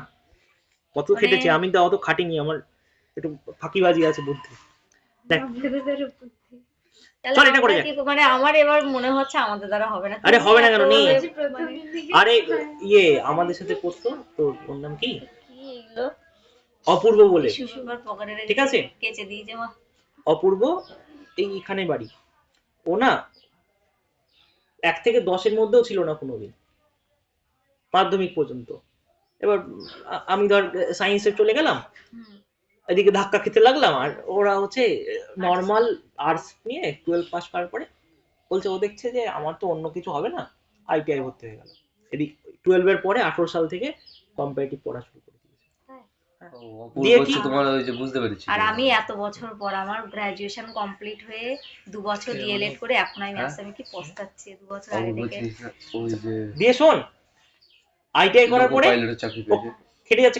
কত খেটেছি আমি, তো অত খাটিনি, আমার একটু ফাঁকিবাজি আছে বুদ্ধি। দেখ চল এটা করে যাক। মানে আমার এবার মনে হচ্ছে আমাদের দ্বারা হবে না। আরে হবে না কেন, নেই। আরে ইয়ে আমাদের সাথে পড়তো, তোর ওর নাম কি, অপূর্ব বলে, ঠিক আছে, কেচে দিয়েছে মা। অপূর্ব এইখানে বাড়ি, ও না 1 থেকে 10-এর মধ্যেও ছিল না কোনোদিন মাধ্যমিক পর্যন্ত। এবার আমি ধর সায়েন্সে চলে গেলাম, এদিকে ধাক্কা খেতে লাগলাম, আর ওরা হচ্ছে নর্মাল আর্টস নিয়ে 12 পাস করার পরে বলছে, ও দেখছে যে আমার তো অন্য কিছু হবে না, আইটিআই ভর্তি হয়ে গেল। এদিক 12 এর পরে 18 সাল থেকে কম্পিটিটিভ পড়া শুরু করে দিয়েছে। দিয়ে কি তোমার ওই যে বুঝতে পেরেছি। আর আমি এত বছর পর আমার গ্রাজুয়েশন কমপ্লিট হয়ে 2 বছর ডিএলএড করে এখন আমি আসছি, আমি কি পস্তাচ্ছি 2 বছর আগে থেকে। ওই যে দিয়ে শোন, আইটিআই করার পরে পাইলটের চাকরি পেয়েছে,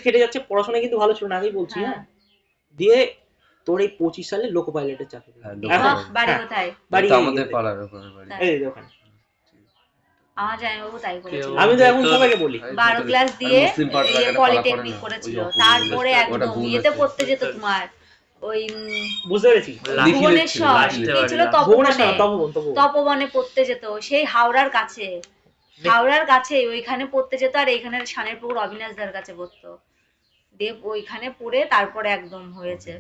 খেটে যাচ্ছে, পড়াশোনা কিন্তু ভালো ছিল না, আগেই বলছি। হ্যাঁ, দিয়ে তোর এই 25 সালে লোকো পাইলটের চাকরি। বাড়ি কোথায়? বাড়ি আমাদের পাড়ার ওখানে বাড়ি। এই ওখানে আমার জামাইবাবু তাই করেছিল। আমি তো এখন সবাইকে বলি 12 ক্লাস দিয়ে পলিটেকনিক করেছিল, তারপরে একদম বিয়েতে পড়তে যেত তোমার ওই বুঝতে পেরেছি, ভুবনেশ্বর ছিল, তপবনে পড়তে যেত, সেই হাওড়ার কাছে ওইখানে পড়তে যেত, আর এইখানে শানের পুকুর অবিনাশদার কাছে পড়তো, দিয়ে ওইখানে পড়ে তারপরে একদম হয়েছে।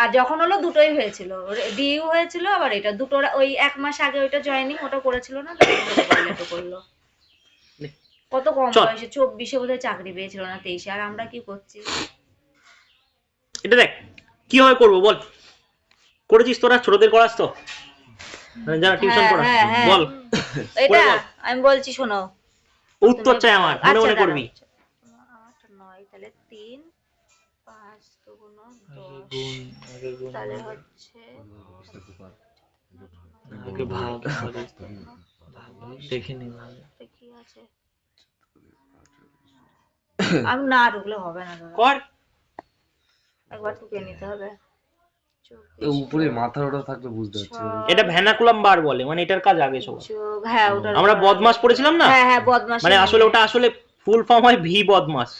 আর যখন হলো দুটোই হয়েছিল, ডিইউ হয়েছিল, আবার এটা দুটো ওই 1 মাস আগে ওইটা জয়েনিং ওটা করেছিল না, তো করলো। কত কম বয়সে, 24-এ বোধহয় চাকরি পেয়েছিল না, 23-এ। আর আমরা কি করছি এটা দেখ কিভাবে করবো বল, করেছিস তোরা, ছোটদের করাস তো, যারা টিউশন করাস বল। এটা আমি বলছি শোনো, উত্তর চাই আমার, মনে মনে করবি। 9 তাহলে 3 5 10 তাহলে হচ্ছে আগে ভাগ দেখিনি কি আছে, আমি না ঢুকলে হবে না, কর একবার টুকে নিতে হবে। উপরে মাথার ওটা থাকলে বুঝতে পারছি। এটা ভ্যানাকুলাম বার বলে, মানে এটার কাজ আগে সব। হ্যাঁ ওটা আমরা বদমাস পড়েছিলাম না, হ্যাঁ বদমাস, মানে আসলে ওটা আসলে ফুল ফর্ম হয় ভি বদমাস।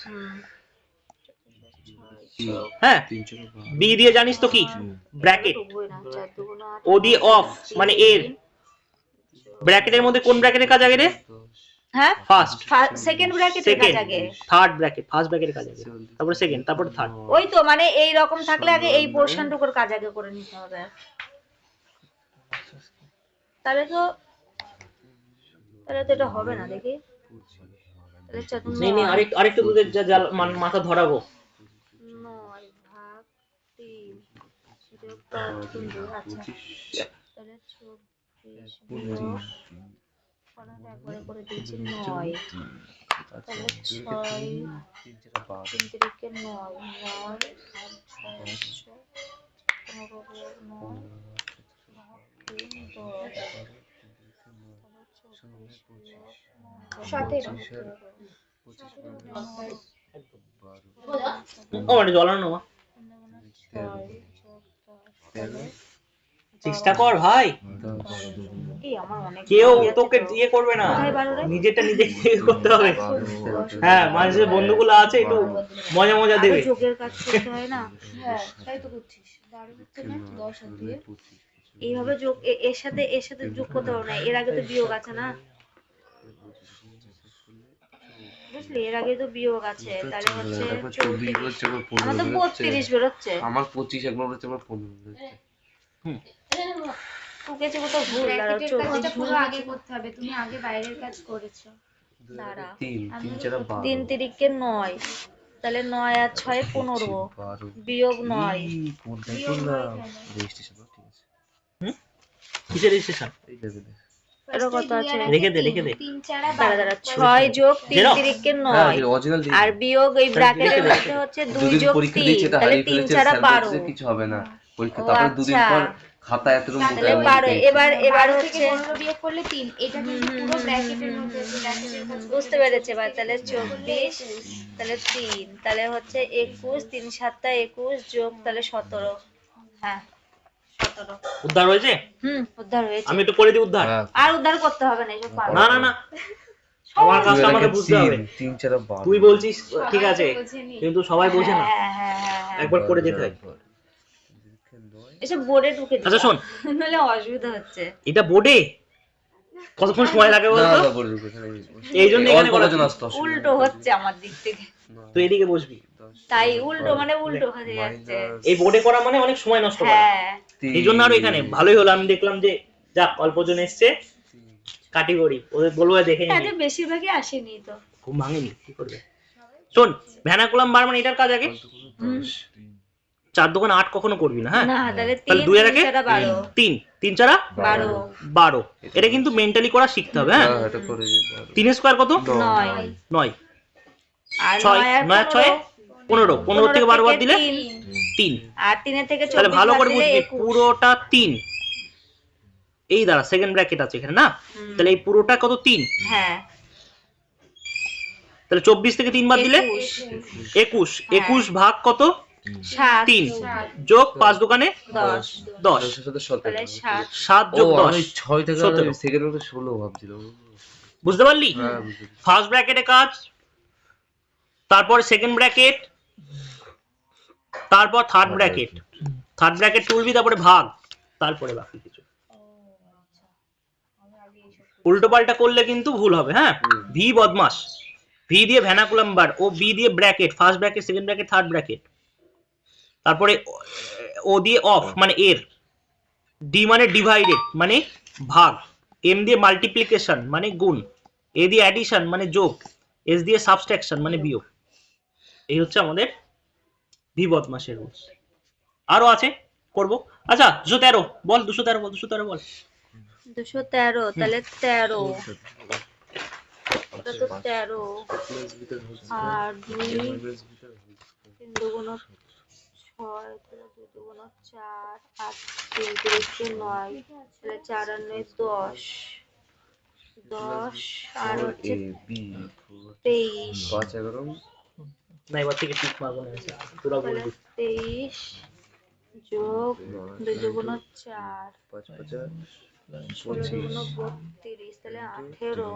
হ্যাঁ, বি দিয়ে জানিস তো কি, ব্র্যাকেট, ও দিয়ে অফ, মানে এর ব্র্যাকেটের মধ্যে কোন ব্র্যাকেটের কাজ আগে রে? হ্যাঁ, ফার্স্ট, সেকেন্ড ব্র্যাকেটের কাজ আগে, থার্ড ব্র্যাকেট, ফার্স্ট ব্র্যাকেটের কাজ আগে, তারপরে সেকেন্ড, তারপরে থার্ড। ওই তো মানে এই রকম থাকলে আগে এই পোরশনটুকুর কাজ আগে করে নিতে হবে, তাহলে তো এটা হবে না। দেখি তাহলে আরেকটু তোদের যা মাথা ধরাবো। 9 ভাগ 3 আচ্ছা তাহলে 24 বিয়োগ 15 একবারে করে দিয়েছি 9, তাহলে 6 3 তিরিকে 9, 9 আর 6 হচ্ছে 15 বিয়োগ 9 3 10, তাহলে 24 বিয়োগ 9 ও মানে জ্বলানো মা 6 চেষ্টা কর ভাই, এই আমার অনেক কেউ হয়ে যাচ্ছে তোকে তো। ইয়ে করবে না, কোথায় বারো রে? নিজেরটা নিজে করতে হবে। হ্যাঁ মানুষের বন্ধুগুলো আছে একটু মজা মজা আরো দেবে। যোগের কাজ করতে হয় না, হ্যাঁ তাই তো করছিস 12 হচ্ছে না 10 আর 2 এইভাবে যোগ এর সাথে যোগ করতে পারো না, এর আগে তো বিয়োগ আছে না, বুঝলি এর আগে তো বিয়োগ আছে, তাহলে হচ্ছে 34 আমার তো 32 বেরোচ্ছে, আমার 25 একবার হচ্ছে আমার 15 বেরোচ্ছে। তোকে যে কোথাও ভুল দাঁড়াও ব্র্যাকেটের কাজটা 24 পুরো আগে করতে হবে, তুমি আগে বাইরের কাজ করেছো। দাঁড়া 3 3 4 12 3 তিরিকে 9, তাহলে 9 আর 6 15 12 বিয়োগ 9, কোনটাই করলাম রেজিস্ট্রেশন ঠিক আছে হুম কিসের রেজিস্ট্রেশন? এই লেভেলে আরো কত আছে? রেখে দে রেখে দে। 3 4 দাঁড়া দাঁড়া 6 যোগ 3 জেরক্স? তিরিকে হ্যাঁ 9 অরিজিনাল আর বিয়োগ এই ব্র্যাকেটের মধ্যে হচ্ছে 2 যোগ 3 তাহলে 3 4 12, কিছু হবে না পরীক্ষা, ও তারপরে দুদিন আচ্ছা। পর খাতা এতরকম তাহলে 12 এবার হচ্ছে 15 বিয়োগ করলে 3, এটা কিন্তু পুরো ব্র্যাকেটের মধ্যে আছে, ব্র্যাকেটের কাজ বুঝতে পেরেছে এবার, তাহলে 24 তাহলে 3 তাহলে হচ্ছে 21 3 7 21 যোগ তাহলে 17, হ্যাঁ 17, উদ্ধার হয়েছে? উদ্ধার হয়েছে। আমি একটু করে দিই উদ্ধার। আর উদ্ধার করতে হবে না, এসব পারো না না না আমার কাজটা আমাকে বুঝতে হবে। 3 4 12 তুই বলছিস ঠিক আছে কিন্তু সবাই বোঝে না, হ্যাঁ হ্যাঁ হ্যাঁ হ্যাঁ একবার করে যেতে হয়। এসব বোর্ডে ঢুকে দিই, আচ্ছা শোন, নাহলে অসুবিধা হচ্ছে। এটা বোর্ডে কতক্ষণ সময় লাগে না বলতো? না বলে দিবো এই জন্য এখানে করা জন আসতো উল্টো হচ্ছে আমার দিক থেকে, তুই এদিকে বসবি। তাই উল্টো মানে উল্টো হয়ে যাচ্ছে, এই বোর্ডে করা মানে অনেক সময় নষ্ট করা, হ্যাঁ এই জন্য আরো এখানে ভালোই হলো। আমি দেখলাম যে যাক অল্প জন এসছে কাটিগরি, ওদের বলবো দেখে নিবি। আরে বেশিরভাগই আসেনি তো, ঘুম ভাঙেনি কি করবে। শোন ভ্যানাকুলাম বার মানে এটার কাজ আগে 4 দোকান 8 কখনো করবি না, হ্যাঁ না তাহলে তাহলে 3 2 এর আগে 12 3 3 4 12 12, এটা কিন্তু মেন্টালি করা শিখতে হবে। হ্যাঁ হ্যাঁ এটা করে দিই 3 স্কয়ার কত? 9 9, আর 6 9 আর 9 6 15 15 থেকে 12 বাদ দিলে 3, আর 3 থেকে 24 তাহলে ভালো করে বাদ দিলে বুঝবি 21, পুরোটা 3, এই দাঁড়া সেকেন্ড ব্র্যাকেট আছে এখানে না, তাহলে এই পুরোটা কত 3, হ্যাঁ তাহলে 24 থেকে 3 বাদ দিলে 21, 21 ভাগ কত? 7 3 যোগ 5 দোকানে 10 10, সাথে 17 তাহলে 7 7 যোগ 10 6 থেকে 17 সেকেন্ড মধ্যে 16 ভাবছিলাম বুঝতে পারলি? হ্যাঁ বুঝলি ফার্স্ট ব্র্যাকেটে কাজ, তারপর সেকেন্ড ব্র্যাকেট, তারপর থার্ড ব্র্যাকেট তুলবি, তারপরে ভাগ, তারপরে বাকি কিছু। উল্টো পাল্টা করলে কিন্তু ভুল হবে। হ্যাঁ ভি বদমাস, ভি দিয়ে ভ্যানাকুলাম বার, ও বি দিয়ে bracket, first bracket second bracket third bracket, তারপরে ও দিয়ে অফ মানে এর, ডি মানে ডিভাইডেড মানে ভাগ, এম দিয়ে মাল্টিপ্লিকেশন মানে গুণ, এ দিয়ে অ্যাডিশন মানে যোগ, এস দিয়ে সাবস্ট্রাকশন মানে বিয়োগ। এই হচ্ছে আমাদের ভি বদমাসের রুলস। আরো আছে করব। আচ্ছা 213 বল, 213 বল, 213 বল। 213 তাহলে 13, এটা তো 13 আর 2 3 দুগুণ 6 তাহলে 2 দুগুণ 4 আর 3 তিরিকে 9 তাহলে 4 আর 9 10 10 আর হচ্ছে 23 5 11 না এবার থেকে ঠিক মারবো না, তোরা তাহলে বলবি। 23 যোগ 2 দুগুণ 4 5 50 16 দুগুণ 32 তাহলে 18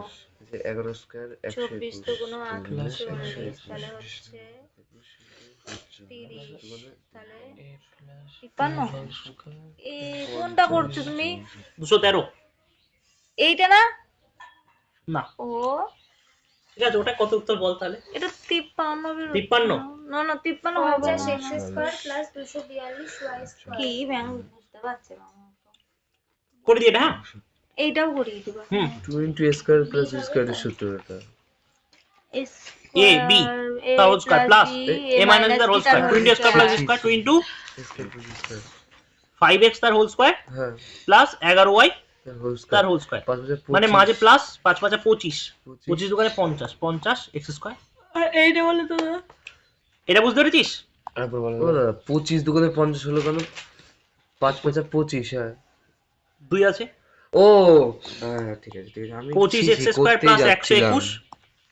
11 স্কয়ার 24 দুগুণ 48 তাহলে হচ্ছে 30 তাহলে 53। এই কোনটা করছো তুমি? 213 এইটা না না ও ঠিক আছে, ওটা কত উত্তর বল তাহলে। এটা 53 বেরোচ্ছে। 53? না না 53 হবে না। 50 x square plus 242 y square. কি ব্যাং বুঝতে পারছি না, করে দিই এটা। হ্যাঁ এইটাও করিয়ে দিবা। 20 স্কয়ার প্লাস স্কয়ার এর সূত্র এটা a b the whole square plus a minus the whole square, 20 square plus square 2 into 5x তার হোল স্কয়ার হ্যাঁ প্লাস 11y হোল তার স্কয়ার হোল স্কয়ার, 5 5 মানে মাঝে প্লাস 5 5 25, 25 25 দোকানে 50, 50 x স্কয়ার। এইটা বলে তো এটা বুঝতে পেরেছিস? আরেকবার বলো। ও দাদা 25 দুগুণে 50 হলো কেন? 5 5 25, হ্যাঁ 2 আছে, ও হ্যাঁ ঠিক আছে ঠিক আছে, আমি 25 x square plus 121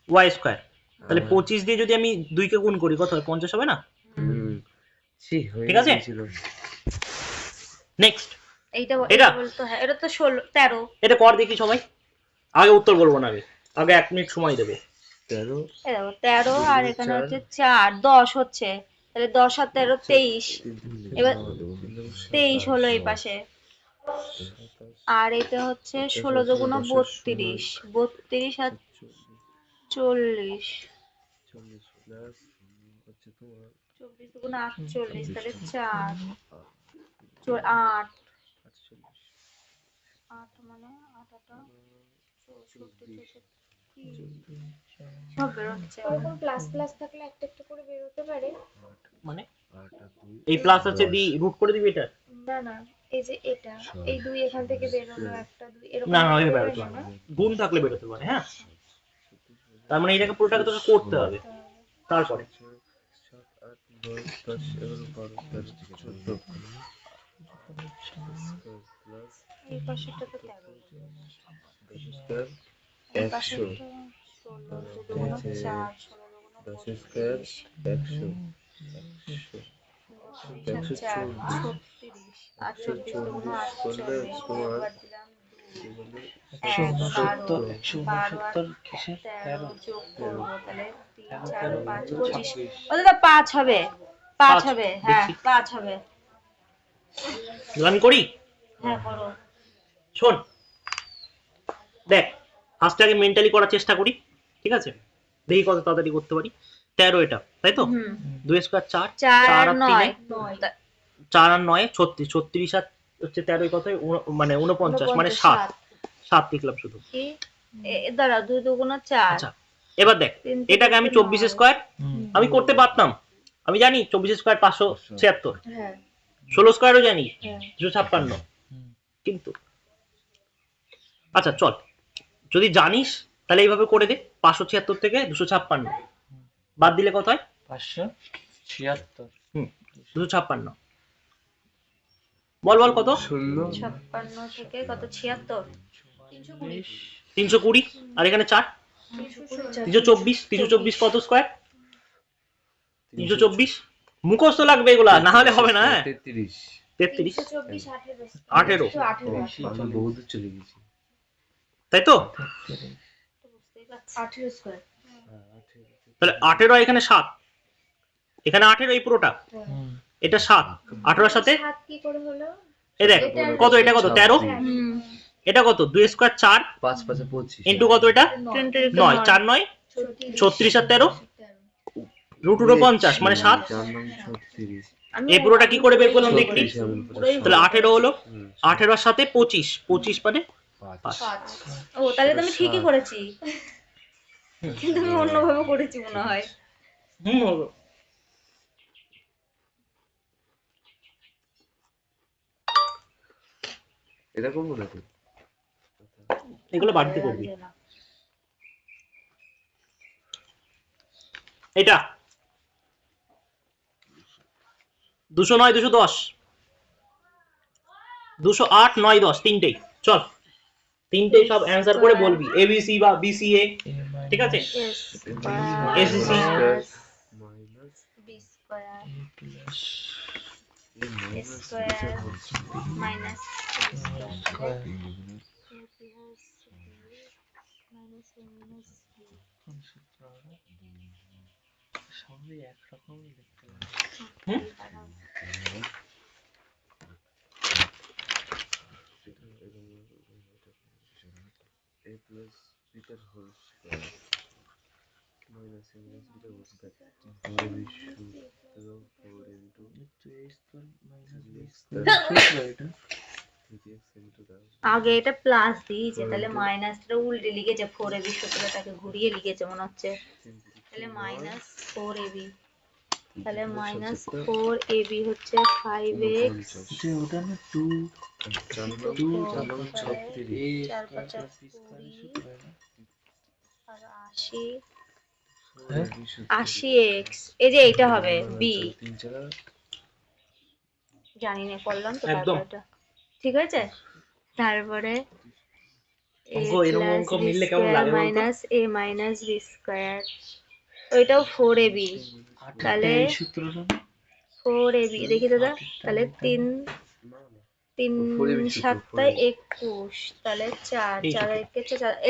y square. তাহলে 25 দিয়ে যদি আমি 2 কে গুণ করি কত হয়? 50 হবে না? ঠিক আছে? নেক্সট এইটা এটা? বলতো, হ্যাঁ এটা তো 16 13। এটা কর দেখি সবাই, আগে উত্তর বলবো না, আগে 1 মিনিট সময় দেবে। 13 এই দেখো 13 আর এখানে হচ্ছে 4 10 হচ্ছে, তাহলে 10 আর 13 23। এবার 23 হলো এই পাশে, আর এটা হচ্ছে 16 দুগুণ 32, 32 আর 40, 24 দুগুণ 48, তাহলে 4 8 8 মানে 8 64 সব বেরোচ্ছে। ওরকম প্লাস প্লাস থাকলে একটা একটা করে বের হতে পারে। মানে এই প্লাস আছে দি রুট করে দিবি এটা? না না, এই যে এটা, এই 2 এখান থেকে বের হলো, একটা 2 এরকম না না, বের এটা হয় বেরোতে না? পারে না, গুণ থাকলে বেরোতে পারে। হ্যাঁ, তার মানে এটাকে পুরোটাকে তোকে করতে হবে, তারপরে 7 8 9 10 11 12 13 14 প্লাস এই পাশেটা তো 13, 10 স্কয়ার এই 100 পাশেটা 16 দুগুণ 4, 16 দুগুণ 10 স্কয়ার 100 4 36 আর 24 দুগুণ 48, তোমার বাদ দিলাম 170 13 যোগ করবো, তাহলে 3 4 5 25, ও দাদা 5 হবে, 5 5 হবে, হ্যাঁ দেখি। 5 হবে। আমি করি, হ্যাঁ করো। শোন দেখ, ফার্স্টে আগে মেন্টালি করার চেষ্টা করি, ঠিক আছে? দেখি কত তাড়াতাড়ি করতে পারি। 13 এটা, তাই তো? 2 স্কয়ার 4, 4 4 আর আর 9, 4 আর 9 36, 36 আর হচ্ছে 13 কত হয়? মানে 49, মানে 7, 7 লিখলাম শুধু। কি দাঁড়া 2 দুগুণ 4, আচ্ছা এবার দেখ, এটাকে আমি 24 স্কয়ার আমি করতে পারতাম, আমি জানি 24 স্কয়ার 576, হ্যাঁ 16 স্কয়ারও জানি হ্যাঁ 256, কিন্তু আচ্ছা চল, যদি জানিস তাহলে এইভাবে করে দে, 576 থেকে 256 বাদ দিলে কত হয়? 576। 256। বল বল কত? 56 থেকে কত 76, 320, আর এখানে 4, 324, 324 কত স্কয়ার? 324 মুখস্থ লাগবে এগুলা, না হলে হবে না। 33 33 324 18, 18 আমি বহুত দূর চলে গেছি। তাই তো? বুঝতেই পারছি। 18 স্কয়ার। তাহলে 18 এখানে 7, এখানে 18 এই পুরোটা, এটা 7, 18 এর সাথে 7 কি করে হলো? এই দেখ কত, এটা কত 13, এটা কত 2 স্কয়ার 4 5 5 25 ইন্টু কত এটা 9, 4 9 36 আর 13 রুট 49, মানে 7। 4 9 36 এই পুরোটা কি করে বের করলাম দেখলি? 36 তাহলে 18 হলো, 18 এর সাথে 25, 25 মানে 5 ও তাহলে তো আমি ঠিকই করেছি, কিন্তু আমি অন্যভাবে করেছি মনে হয়। হলো। এটা করবো নাকি? এগুলো বাড়িতে করবি। এটা 209 210 208 9 10 তিনটেই, চল তিনটেই সব অ্যানসার করে বলবি, এবিসি বা বিসিএ, ঠিক আছে? A c c minus b square plus square minus square সবই একরকম দেখতে লাগে। a plus beta whole square minus a minus beta whole square. Now we should go 4 into এটা 3x into the আগে এটা প্লাস দিয়েছে, তাহলে মাইনাসটা উল্টে লিখেছে, 4ab সূত্রটাকে ঘুরিয়ে লিখেছে মনে হচ্ছে, তাহলে মাইনাস 4ab তাহলে -4ab হচ্ছে 5x যে ওটা না 2 4 5 20 আর 80 হ্যাঁ? 80x এই যে এইটা হবে b জানি না করলাম তো একদম। তারপর এটা ঠিক আছে তারপরে অঙ্ক এরকম অঙ্ক মিললে কেমন লাগে বলতো? a minus b square ওইটাও 4ab তাহলে এই সূত্রটা না? 4ab দেখি দাদা তাহলে 3 7 21 তাহলে 4 4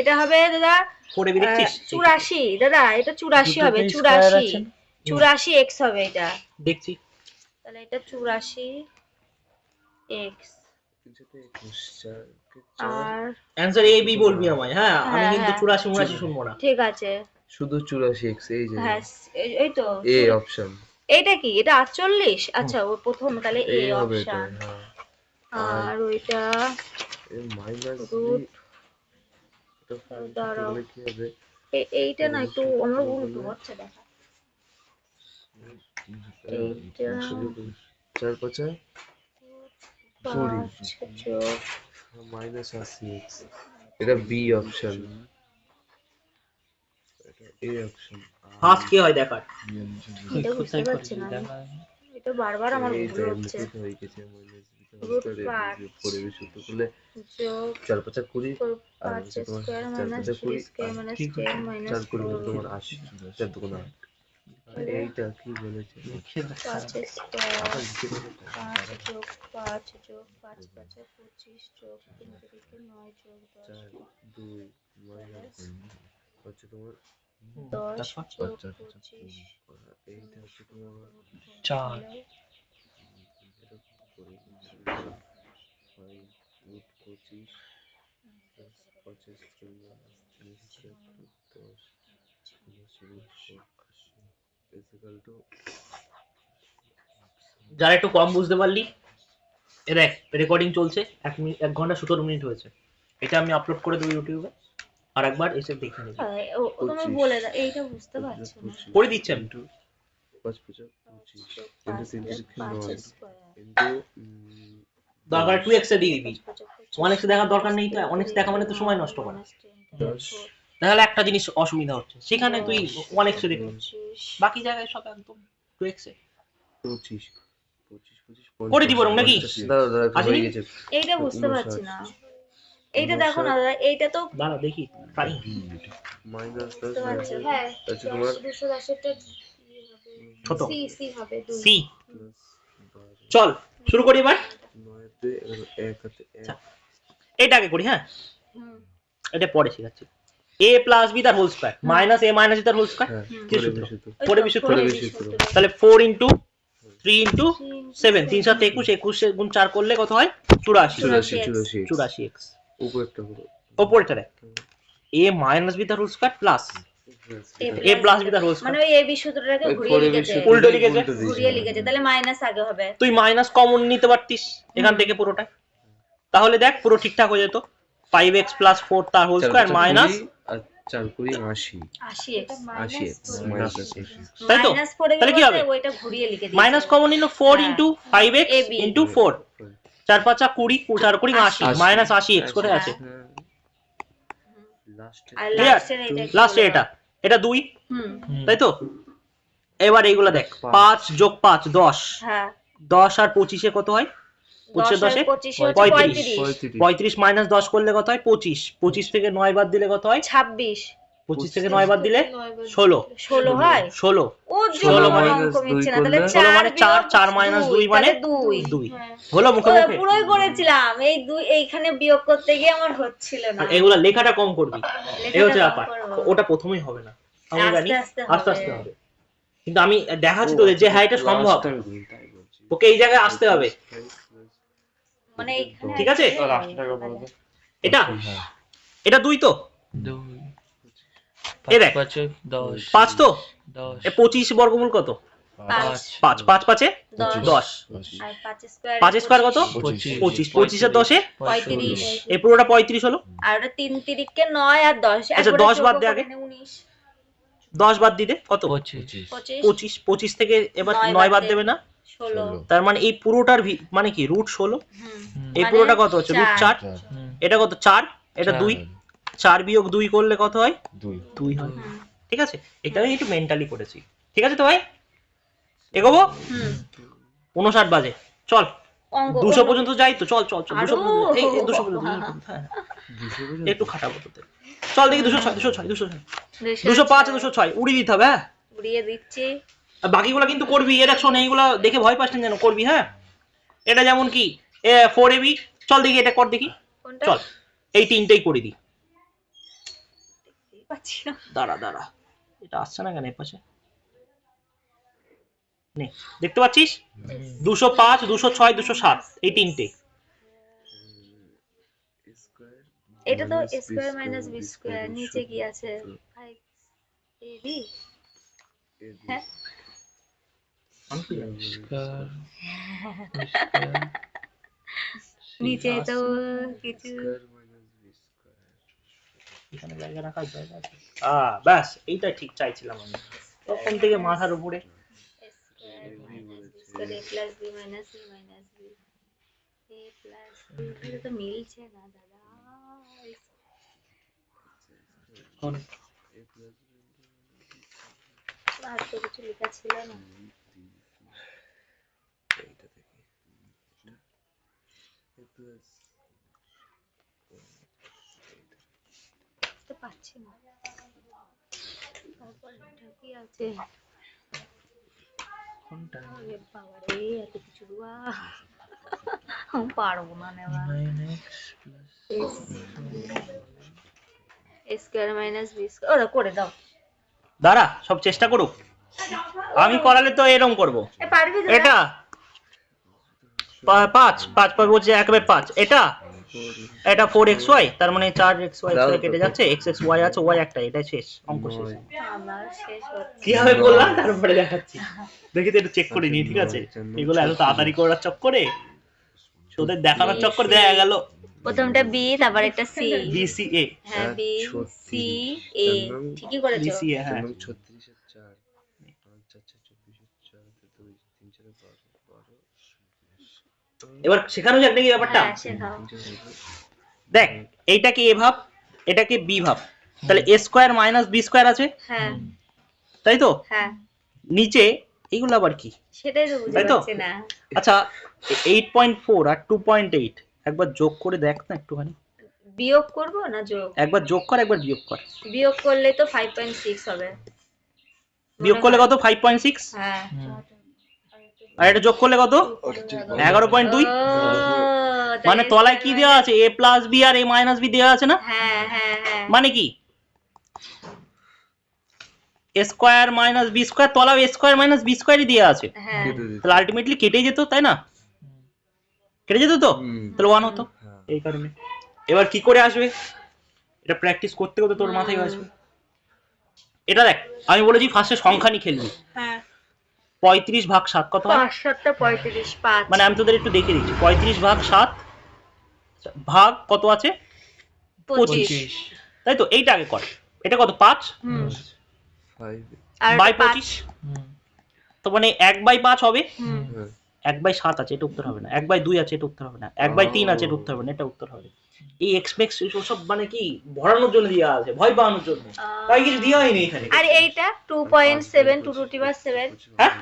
এটা হবে দাদা 4ab দেখছিস? 84 দাদা এটা 84 হবে দুটোতেই square 84 আছে না? 84x হবে এটা দেখছি। তাহলে এটা 84x R answer A B বলবি আমায়, হ্যাঁ আমি হ্যাঁ, কিন্তু হ্যাঁ। 84 79 শুনবো না। ঠিক আছে শুধু 84x এই যে হ্যাঁ এই তো এ অপশন এইটা কি এটা 48 আচ্ছা ও প্রথম তাহলে এ এই হবে এটা অপশন হ্যাঁ আর ওইটা এই মাইনাস Root এটা দাঁড়াও। তাহলে কি হবে এইটা না একটু অন্য উল্টো হচ্ছে দেখা এইটা 4 5 পাঁচ যোগ মাইনাস 80x এটা বি অপশন এটা এ অপশন ফার্স্ট কি হয় দেখার। এটা বুঝতে কোথায় পারছি করবি না দেখা? এটা বারবার আমার ভুল এইটা হচ্ছে এমনিতে হয়ে গেছে মাইনাস Root পাঁচ। পরে সূত্র করলে যোগ 4 5 20 আর 5 হচ্ছে তোমার স্কয়ার 4 মাইনাস 5 3 20 স্কয়ার মাইনাস ঠিক 10 4 মাইনাস 20 4 তোমার 80 4 দুগুণ 8 এইটা কি বলেছে লিখে দেখা। 5 স্কয়ার আবার লিখে দেবো 5 যোগ 5 যোগ 5 5 25 যোগ 3 থেকে 9 যোগ 10 4 2 মাইনাস হচ্ছে তোমার 10 তারপর? যোগ 25 এইটা হচ্ছে তোমার 4 এটা করে 5 root 25 25 যারা একটু কম বুঝতে পারলি, এ দেখ রেকর্ডিং চলছে, 1 ঘন্টা 17 মিনিট হয়েছে। এটা আমি আপলোড করে দেবো ইউটিউবে, আর একবার এসে দেখে নিবি। ও তুমি বলে দাও এইটা বুঝতে পারছি না করে দিচ্ছি আমি। 5 25 5 কিন্তু 3 5 9 স্কয়ার কিন্তু দরকার 2x এ দিয়ে দিবি, 1x এ দেখার দরকার নেই তো, 1x দেখা মানে তো সময় নষ্ট করা। 10 তাহলে একটা জিনিস অসুবিধা হচ্ছে, সেখানে তুই 1x এ দেখবি, বাকি জায়গায় সব একদম 2x এ 25 করে দিব ওরম নাকি? দাঁড়া দাঁড়া আসেনি? হয়ে গেছে এইটা বুঝতে পারছি না এইটা দেখো না দাদা এইটা তো দাঁড়া দেখি ট্রাই। মাইনাস বুঝতে পারছি 10 হ্যাঁ আচ্ছা তোমার 210 টা ছোট সি সি হবে 2 সি। চল শুরু করি এবার। 9 তে 1 হাতে 1 এটাকে করি, হ্যাঁ হুম এটা পরে শিখাচ্ছি। a প্লাস b তার whole square minus a minus b তার হোল স্কয়ার, হ্যাঁ কি করে সূত্র? সূত্র পরে বিশুদ্ধ পরে করে বিশুদ্ধ। তাহলে 4 ইন্টু 3 ইন্টু 7 3 7 21 21 গুণ 4 করলে কত হয়? 84 84x উপরটা হলো ওপরটা দেখ a মাইনাস b তার whole square plus a plus b তার হোল মানে স্কয়ার। ওই এবি সূত্রটাকে ওই ঘুরিয়ে পরে লিখেছে বিশুদ্ধ উল্টো লিখেছে। ঘুরিয়ে লিখেছে তাহলে মাইনাস আগে হবে তুই মাইনাস কমন নিতে পারতিস এখান থেকে পুরোটা, তাহলে দেখ পুরো ঠিকঠাক হয়ে যেত। 5x প্লাস 4 তার হোল স্কয়ার মাইনাস আর 4 কুড়ি 80 80x 80 মাইনাস 80 তাই তো? মাইনাস করে তাহলে কি হবে? ওইটা ঘুরিয়ে লিখে দিয়েছে মাইনাস কমন নিল 4 হ্যাঁ। Into 5x AB into 4 4 5 20 4 20 80 minus 80x করে আছে। লাস্টে আর Clear? লাস্টের এটা লাস্টে এটা 2, হুম তাই তো? এবার এইগুলা দেখ 5 যোগ 5 10 হ্যাঁ 10 আর 25 এ কত হয়? 25 10 10 এ 25 হচ্ছে 35 35 35 মাইনাস 10 করলে কত হয়? 25 25 থেকে 9 বাদ দিলে কত হয়? 26 25 থেকে 9 বাদ দিলে 16 16 হয় 16 ও 16 জন্য মানে অঙ্ক মিলছে না তাহলে 16 মানে 4 4 মাইনাস 2 মানে 2 2 হলো মুখে মুখে। পুরোই করেছিলাম এই 2 এইখানে বিয়োগ করতে গিয়ে আমার হচ্ছিল না আর এগুলা লেখাটা কম করবি, এই হচ্ছে লেখাটা ব্যাপার। কম করবো। ওটা প্রথমেই হবে না আমি জানি, আস্তে আস্তে আস্তে হবে। কিন্তু আমি দেখাচ্ছি তোদের যে হ্যাঁ এটা সম্ভব, ওকে এই জায়গায় আসতে হবে, মানে এইখানে ঠিক আছে? মানে এটা এটা 2 তো 2 এ দেখ 10 5 তো 10 এ 25 বর্গমূল কত? 5 5 5 এ 10 আর 5 স্কয়ার 5 স্কয়ার কত? 25 25 এর 10 এ 35 এই পুরোটা 35 হলো। আর ওটা 3 তিরিকে 9 আর 10 আচ্ছা, 10 বাদ দে আগে। 19 10 বাদ দিতে কত? 25 25 25 থেকে এবার 9 9 বাদ বাদ দেবে না? 16 তার মানে এই পুরোটার মানে কি রুট 16, হুম এই মানে পুরোটা কত হচ্ছে? রুট 4। হুম, এটা কত? 4, এটা 2, 4 বিয়োগ 2 করলে কত হয়? 2 হয়। হুম ঠিক আছে, এটা আমি একটু মেন্টালি করেছি। ঠিক আছে তো ভাই, এগোবো? হুম 59 বাজে, চল অঙ্ক 200 পর্যন্ত যাই তো, চল চল চল 200 আরো? পর্যন্ত, এই 200 পর্যন্ত, 200 পর্যন্ত, হ্যাঁ একটু খাটাবো তোতে। চল দেখি 206 206 206 205 206 উড়িয়ে দিতে হবে, হ্যাঁ। উড়িয়ে দিচ্ছি। আর বাকিগুলো কিন্তু করবি, এটা শোন, এইগুলো দেখে ভয় পাস না যেন, করবি হ্যাঁ। এটা যেমন কি 4ab, চল দেখি এটা কর দেখি, কোনটা? চল এই তিনটেই করে দিই। দেখতেই পাচ্ছি না। দাঁড়া দাঁড়া, এটা আসছে না কেন এর পাশে? নে, দেখতে পাচ্ছিস? 205 206 207 এই তিনটে। এটা তো স্কয়ার মাইনাস বি স্কয়ার, নিচে কি আছে? 5ab। হ্যাঁ স্কয়ার নিচে তো কিছু এখানে জায়গা রাখার জায়গা আছে। ব্যাস এইটা ঠিক চাইছিলাম আমি, তখন থেকে মাথার উপরে। Square minus b square a plus b minus c minus b a plus b, এটা তো মিলছে না দাদা। কোন আর তো কিছু লেখা ছিল না। বুঝতে পারছি না। তারপর এটা কি আছে? কোনটা? আরে বাবা রে, এত কিছু দেওয়া আমি পারবো না নেওয়া। 9x plus square minus b square, ওরা করে দাও। দাঁড়া, সব চেষ্টা করুক, আমি করালে তো এরকম করব। এ পারবি তো? এটা 5 5 5 বলছে একেবারে 5, এটা 4xy, তার মানে 4xy কেটে যাচ্ছে, xxy আছে, y একটা, এটা শেষ, অঙ্ক শেষ। আমার শেষ হচ্ছে। কিভাবে বললাম তারপরে দেখাচ্ছি, দেখি তো একটু চেক করে নি। ঠিক আছে, এগুলো এত তাড়াতাড়ি করার চক্করে, তোদের দেখানোর চক্কর দেখা গেল প্রথমটা বি, তারপর একটা সি। BCA, হ্যাঁ বি সি এ, ঠিকই করেছো। BCA, হ্যাঁ। 36 এর 4 5 4 24 এর 4 2 3 4 12 এবার শেখানো যাক নাকি ব্যাপারটা। হ্যাঁ শেখাও। দেখ, এইটাকে এ ভাব, এটাকে বি ভাব, তাহলে a square minus b square আছে, হ্যাঁ তাই তো? হ্যাঁ নিচে এইগুলো আবার কি? সেটাই তো বুঝতে তাই তো? পারছি না। আচ্ছা, 8.4 আর 2.8 একবার যোগ করে দেখ না একটুখানি, বিয়োগ করব না যোগ? একবার যোগ কর, একবার বিয়োগ কর। বিয়োগ করলে তো 5.6 হবে। বিয়োগ করলে কত? 5.6। হ্যাঁ আর এটা যোগ করলে কত? 11.2। ও, মানে তলায় কি দেওয়া আছে? a প্লাস বি আর a মাইনাস বি দেওয়া আছে না? হ্যাঁ হ্যাঁ হ্যাঁ মানে কি a square minus b square, তলায় a স্কয়ার মাইনাস বি স্কয়ারই দেওয়া আছে, হ্যাঁ তাহলে আলটিমেটলি কেটে যেত, তাই না? কেটে যেত তো, তাহলে 1 হতো, এই কারণে। এবার কি করে আসবে? এটা প্র্যাকটিস করতে করতে তোর মাথায় আসবে। এটা দেখ, আমি বলেছি ফার্স্টে সংখ্যা নিয়ে খেলবি। হ্যাঁ 35 ভাগ 7 কত হয়? 5 7 35 5 মানে আমি তোদের একটু দেখে দিচ্ছি, 35 ভাগ 7 ভাগ কত আছে? 25। তাই তো? এইটা আগে কর, এটা কত? 5 হুম 5 আর বাই 5 25, তো মানে 1/5 হবে। হুম 1/7 আছে, এটা উত্তর হবে না। 1/2 আছে, এটা উত্তর হবে না। 1/3 আছে, এটা উত্তর হবে না, এটা উত্তর হবে। এই এক্সপেক্ট সব মানে কি ভরানোর জন্য দেওয়া আছে, ভয় পাওয়ানোর জন্য, তাই কিছু দেওয়া হয়নি এখানে। আর এইটা 2.7 2 টু দি পাওয়ার 7 হ্যাঁ,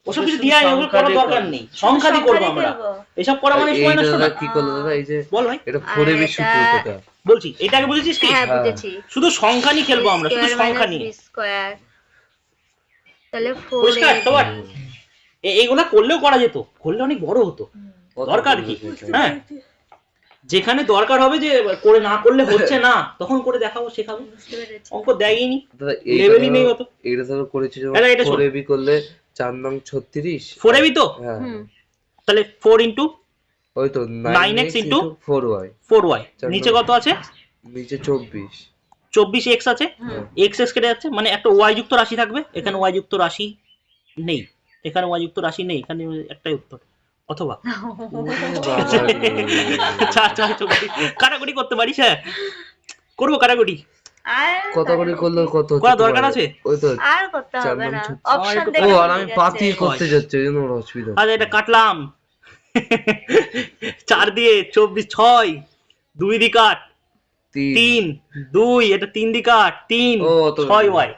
ওসব কিছু দেওয়া হয়নি, ওগুলো করার দরকার নেই, সংখ্যা দিয়ে করবো আমরা। এসব করা মানে সময় নষ্ট না। কি করলো দাদা? এই যে বল ভাই, এটা 4ab সূত্র, এটা বলছি এটাকে বুঝেছিস কি? হ্যাঁ বুঝেছি। শুধু সংখ্যা নিয়ে খেলবো আমরা, শুধু সংখ্যা নিয়ে। স্কয়ার, তাহলে 4 পরিষ্কার সবার? এইগুলা করলেও করা যেত, করলে অনেক বড় হতো। দরকার কি? হ্যাঁ, যেখানে দরকার হবে যে করে না করলে হচ্ছে না, তখন করে দেখাবো, শেখাবো। বুঝতে পেরেছি। অঙ্ক দেয়নি, দাদা লেভেলই নেই অত। এইটা ধরো করেছি যখন দাদা, এটা শোন। 4ab করলে 4 নং 36, 4ab তো, হ্যাঁ হুম তাহলে 4 ইন্টু ওই তো 9x 9x into 4y, 4y, নিচে কত আছে? নিচে 24, 24x আছে, হুম x x কেটে যাচ্ছে, মানে একটা y যুক্ত রাশি থাকবে, এখানে y যুক্ত রাশি নেই, এখানে y যুক্ত রাশি নেই, এখানে একটাই উত্তর। অথবা কাটাকুটি করতে পারিস? হ্যাঁ করবো কাটাকুটি। আর কত করে করলে কত হচ্ছে করা দরকার তোমার? আছে? ওই তো আর করতে চার হবে নাম না, ছুটি। অপশন একটু দেখে ও করা আর আমি পাতি করতে যাচ্ছি এই জন্য আমার অসুবিধা হচ্ছে। আচ্ছা এটা কাটলাম 4 দিয়ে 24 6 2 দি কাট তিন 3 2 এটা 3 দি কাট 3 ও, তো 6 ওয়াই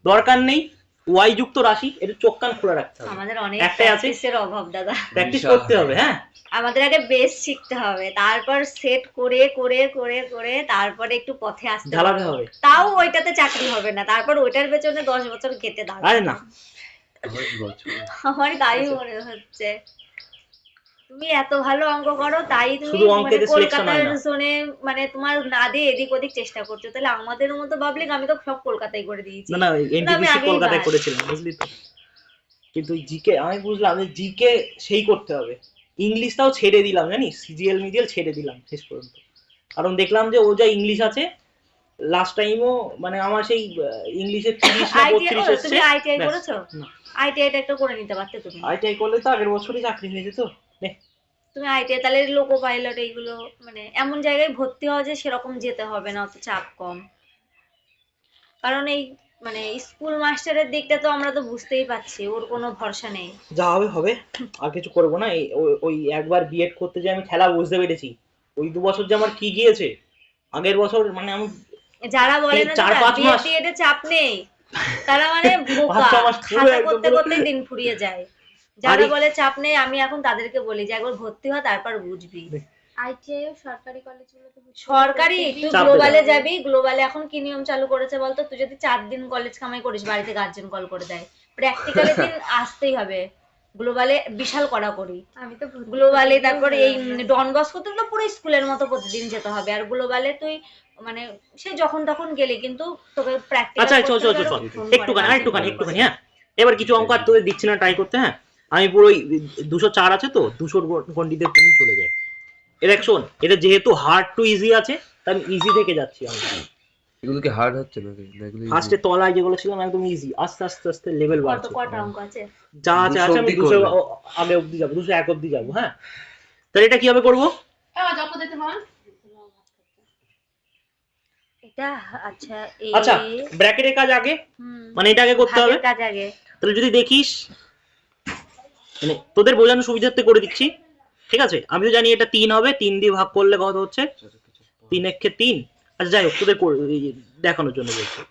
দরকার নেই ওয়াই যুক্ত রাশি এটা চোখ কান খোলা রাখতে হবে আমাদের অনেক একটাই আছে প্র্যাকটিসের অভাব দাদা। প্র্যাকটিস বিশাল। করতে হবে হ্যাঁ আমাদের আগে বেস শিখতে হবে, তারপর সেট করে করে করে করে তারপরে একটু পথে আসতে ঝালাতে হবে তাও ওইটাতে চাকরি হবে না, তারপর ওইটার পেছনে 10 বছর কেটে দাঁড়াবে। আরে না 10 বছর আমার তাই মনে হচ্ছে। তুমি এত ভালো অঙ্ক করো তাই তুমি শুধু মানে অঙ্কেতে selection কলকাতার হয় না। জোনে মানে তোমার না দিয়ে এদিক ওদিক চেষ্টা করছো, তাহলে আমাদের মতো পাবলিক আমি তো সব কলকাতায় করে দিয়েছি। না না আমি এনটিপিসি আগেই কলকাতায় বাদ। করেছিলাম বুঝলি তো কিন্তু জিকে আমি বুঝলাম যে জিকে সেই করতে হবে ইংলিশটাও ছেড়ে দিলাম জানিস সিজিএল মিজিএল ছেড়ে দিলাম শেষ পর্যন্ত কারণ দেখলাম যে ও যা ইংলিশ আছে লাস্ট টাইমও মানে আমার সেই ইংলিশের 30 না ITI 32 এসছে তুমি আইটিআই করেছো? না আইটিআইটা একটু করে নিতে পারতে তুমি। আইটিআই করলে তো আগের বছরই চাকরি হয়ে যেত নে তুমি আইটিআই তাহলে লোকো পাইলট এইগুলো মানে এমন জায়গায় ভর্তি হওয়া যে সেরকম যেতে হবে না, অত চাপ কম। কারণ এই মানে স্কুল মাস্টারের দিকটা তো আমরা তো বুঝতেই পারছি, ওর কোনো ভরসা নেই। যা হবে হবে আর কিছু করবো না ওই একবার বিএড করতে যে আমি ঠেলা বুঝতে পেরেছি ওই 2 বছর যে আমার কি গিয়েছে আগের বছর মানে আমি যারা বলে না 4-5 মাস বিএড চাপ নেই তারা মানে বোকা, 5-6 মাস পুরো খাতা একদম করতে পুরো- করতে দিন ফুরিয়ে যায়। যারা আরে- বলে চাপ নেই আমি এখন তাদেরকে বলি যে একবার ভর্তি হ তারপর বুঝবি। আইটিআই ও সরকারি কলেজগুলোতে সরকারি তুই চাপ গ্লোবালে দেবে। যাবি, গ্লোবালে এখন কি নিয়ম চালু করেছে বলতো, তুই যদি 4 দিন কলেজ কামাই করিস বাড়িতে গার্জেন কল করে দেয়, প্র্যাকটিক্যালি দিন আসতেই হবে। গ্লোবালে বিশাল কড়াকড়ি। আমি তো গ্লোবালে তারপর এই ডন বস্কোতে তো পুরো স্কুলের মতো প্রতিদিন যেতে হবে, আর গ্লোবালে তুই মানে সে যখন তখন গেলে কিন্তু তোকে প্র্যাকটিক্যাল আচ্ছা চল চল চল চল একটুখানি হ্যাঁ এবার কিছু অঙ্ক আর তোদের দিচ্ছি না ট্রাই করতে হ্যাঁ আমি পুরো 204 আছে তো 200 গন্ডিতে তুমি চলে যাই দেখ শোন এটা যেহেতু হার্ড টু ইজি আছে তাই আমি ইজি থেকে যাচ্ছি আমি এগুলো কি হার্ড হচ্ছে না এগুলো ফার্স্টে তলায় যেগুলো ছিলাম একদম ইজি আস্তে আস্তে আস্তে লেভেল কত বাড়ছে কটা অঙ্ক আছে? যা আছে 200 আছে আমি অবধি 200 করবে। আগে অবধি যাবো 201 অবধি যাবো হ্যাঁ তাহলে এটা কিভাবে করবো এটা আচ্ছা এই আচ্ছা ব্র্যাকেটের কাজ আগে হুম, মানে এটা আগে করতে হবে ভাগের কাজ আগে। তাহলে যদি দেখিস মানে তোদের বোঝানোর সুবিধার্থে করে দিচ্ছি ঠিক আছে আমি তো জানি এটা 3 হবে 3 দিয়ে ভাগ করলে কত হচ্ছে 3 একে 3 আচ্ছা যাই হোক তোদের দেখানোর জন্য বলছি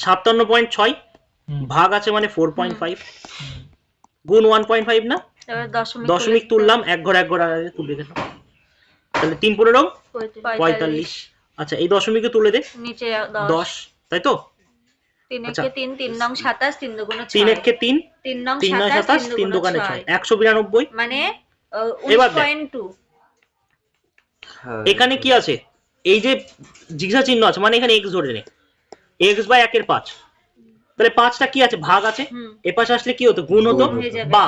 57.6 ভাগ আছে মানে 4.5 গুণ 1.5 না এবার দশমিক তুললাম এক ঘর আগে তুলে দিলাম তাহলে 3 15 45 আচ্ছা এই দশমিকে তুলে দে নিচে 10 তাই তো 3 আচ্ছা। একে 3 3 নং 27 3 দুগুণ 6 3 একে 3 3 নং 3 নয় 27 27 3 দোকানে 6 192 মানে এবার দেখ। 19.2। এখানে কি আছে এই যে জিজ্ঞাসা চিহ্ন আছে মানে এখানে x ধরে নে x বাই 1 এর 5 তাহলে 5টা কি আছে ভাগ আছে হুম, এ পাশে আসলে কি হতো গুণ হতো গুণ হয়ে যাবে। বা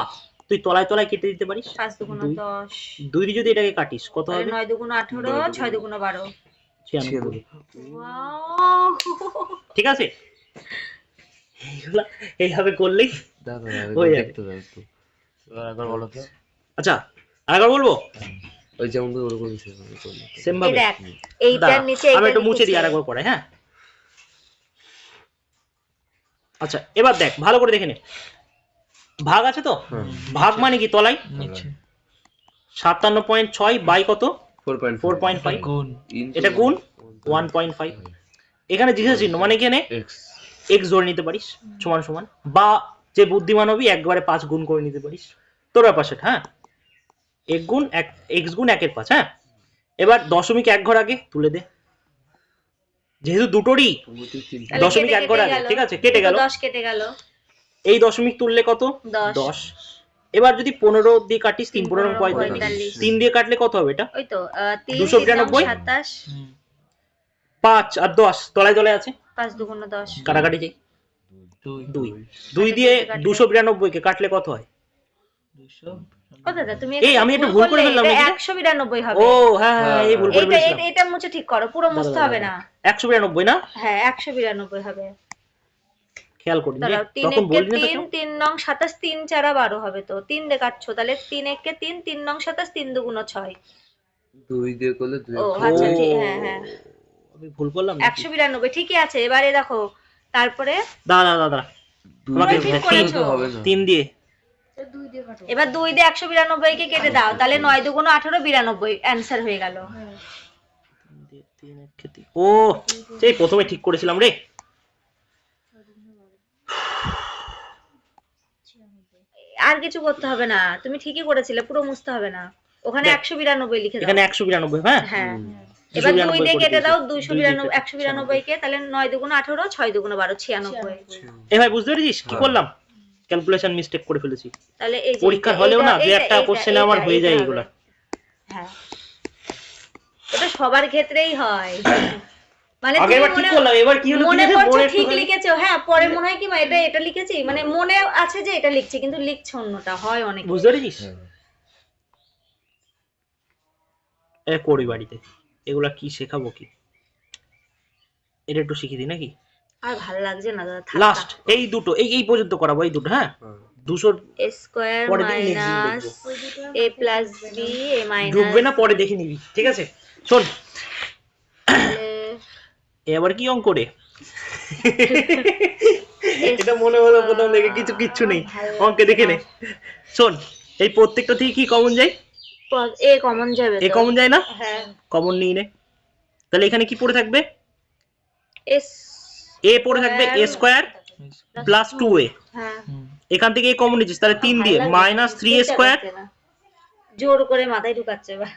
তুই তলায় তলায় কেটে দিতে পারিস 5 দুগুণ দুই। 10 2 দিয়ে যদি এটাকে কাটিস কত তাহলে হবে 9 দুগুণ 18 6 দুগুণ 12। 96 ওয়াও ঠিক আছে এইগুলা এইভাবে করলেই দাদা হয়ে যাবে। দেখতে দাও একটু এবার একবার বলো তো আচ্ছা আরেকবার বলবো ওই যেমন তো ওরকম সেম সেম এই ভাবে দেখ এইটার দাঁড়া, নিচে আমি এটা একটু মুছে দিই লিখেছে। আরেকবার পরে হ্যাঁ আচ্ছা এবার দেখ ভালো করে দেখে নে ভাগ আছে তো হ্যাঁ ভাগ মানে কি তলায় নিচে 57.6 বাই কত 4.5 গুণ এটা গুণ 1.5 এখানে জিজ্ঞাসা চিহ্ন মানে এখানে x x ধরে নিতে পারিস সমান সমান বা যে বুদ্ধিমান হবি একবারে 5 গুণ করে নিতে পারিস তোর ব্যাপার সেটা হ্যাঁ x গুণ 1 এর 5 হ্যাঁ এবার দশমিক এক ঘর আগে তুলে দে যেহেতু দুটোরই তাহলে দশমিক কেটে এক ঘর কেটে আগে গেল। ঠিক আছে কেটে গেল 10 কেটে গেল। এই দশমিক তুললে কত 10 এবার যদি 15 দিয়ে কাটিস 3 15 45 45 3 দিয়ে কাটলে কত হবে এটা ওই তো 3 292 27 5 আর 10 তলায় তলায় আছে 5 দুগুণ 10 কাটাকাটি যাই দুই 2 দিয়ে 292 কে কাটলে কত হয় 200 ও দাদা তুমি এই, আমি একটু ভুল করে ফেললাম নাকি রে? 192 হবে। ও হ্যাঁ হ্যাঁ এই ভুল করে এইটা ফেলেছিলাম এটা মুছে ঠিক করো, পুরো মুছতে হবে না। 192 না হ্যাঁ 192 হবে। খেয়াল করি দাঁড়াও 3 তখন একে বলবি না তো 3 3 নং 27 3 4 12 হবে তো 3 দিয়ে কাটছো তাহলে 3 একে 3 3 নং 27 3 দুগুণ 6। 2 দিয়ে করলে 2 ও আচ্ছা ঠিক হ্যাঁ হ্যাঁ আমি ভুল করলাম নাকি? 192 ঠিকই আছে। এবারে দেখো তারপরে দাঁড়া দাঁড়া দাঁড়া, আমাকে ঠিক তিন করেছো। হবে না। 3 দিয়ে এবার 2 দিয়ে 192 কে কেটে দাও, তাহলে 9 দুগুণ 18, 92 অ্যান্সার হয়ে গেল। 3 এর ক্ষেত্রে ও সেই প্রথমে ঠিক করেছিলাম রে। আর কিছু করতে হবে না, তুমি ঠিকই করেছিলে, পুরো মুছতে হবে না। ওখানে দেখ, 192 লিখে দাও। এখানে 192, হ্যাঁ হ্যাঁ, হুম। এবার 2 292 দিয়ে করে কেটে দাও, দিয়েছি। 292 192 কে, তাহলে 9 দুগুণ 18, 6 দুগুণ 12, 96। এ ভাই বুঝতে পেরেছিস কি করলাম? ক্যালকুলেশন মিস্টেক করে ফেলেছি। তাহলে এই যে পরীক্ষার হলেও না যে একটা কোশ্চেনে আমার হয়ে যায় এগুলা। হ্যাঁ, এটা সবার ক্ষেত্রেই হয়। মানে আগের বার ঠিক করলাম, এবার কি হলো কি মনে জানো? করছো মনে ঠিক লিখেছো, হ্যাঁ, পরে মনে হয় কি এটা লিখেছি, মানে মনে আছে যে এটা লিখছি, কিন্তু লিখছো অন্যটা, হয় অনেক। বুঝতে পেরেছিস? এ করি বাড়িতে, এগুলা কি শেখাবো কি? এটা একটু শিখিয়ে দিই নাকি? আর ভালো লাগছে না দাদা, থাক। লাস্ট এই দুটো, এই পর্যন্ত করাবো, এই দুটো, হ্যাঁ 200 a স্কয়ার পরে দিন, next দিন মাইনাস দেখবো। a plus b a minus, ঢুকবে না, পরে দেখে নিবি, ঠিক আছে? শোন, এবার কি অঙ্ক রে? এটা মনে হলো প্রথম থেকে কিচ্ছু নেই, অঙ্কে দেখে নে। শোন, এই প্রত্যেকটা থেকে কি কমন যায়? a কমন যাবে এ তো? কমন যায় না? হ্যাঁ, কমন নিয়ে নে। তাহলে এখানে কি পড়ে থাকবে? s এ পড়ে থাকবে a স্কয়ার প্লাস 2a। হ্যাঁ, এখান থেকে এ কমন নিচ্ছিস, তাহলে 3 দিয়ে মাইনাস 3a স্কয়ার জোর করে মাথায় ঢুকাচ্ছে এবার।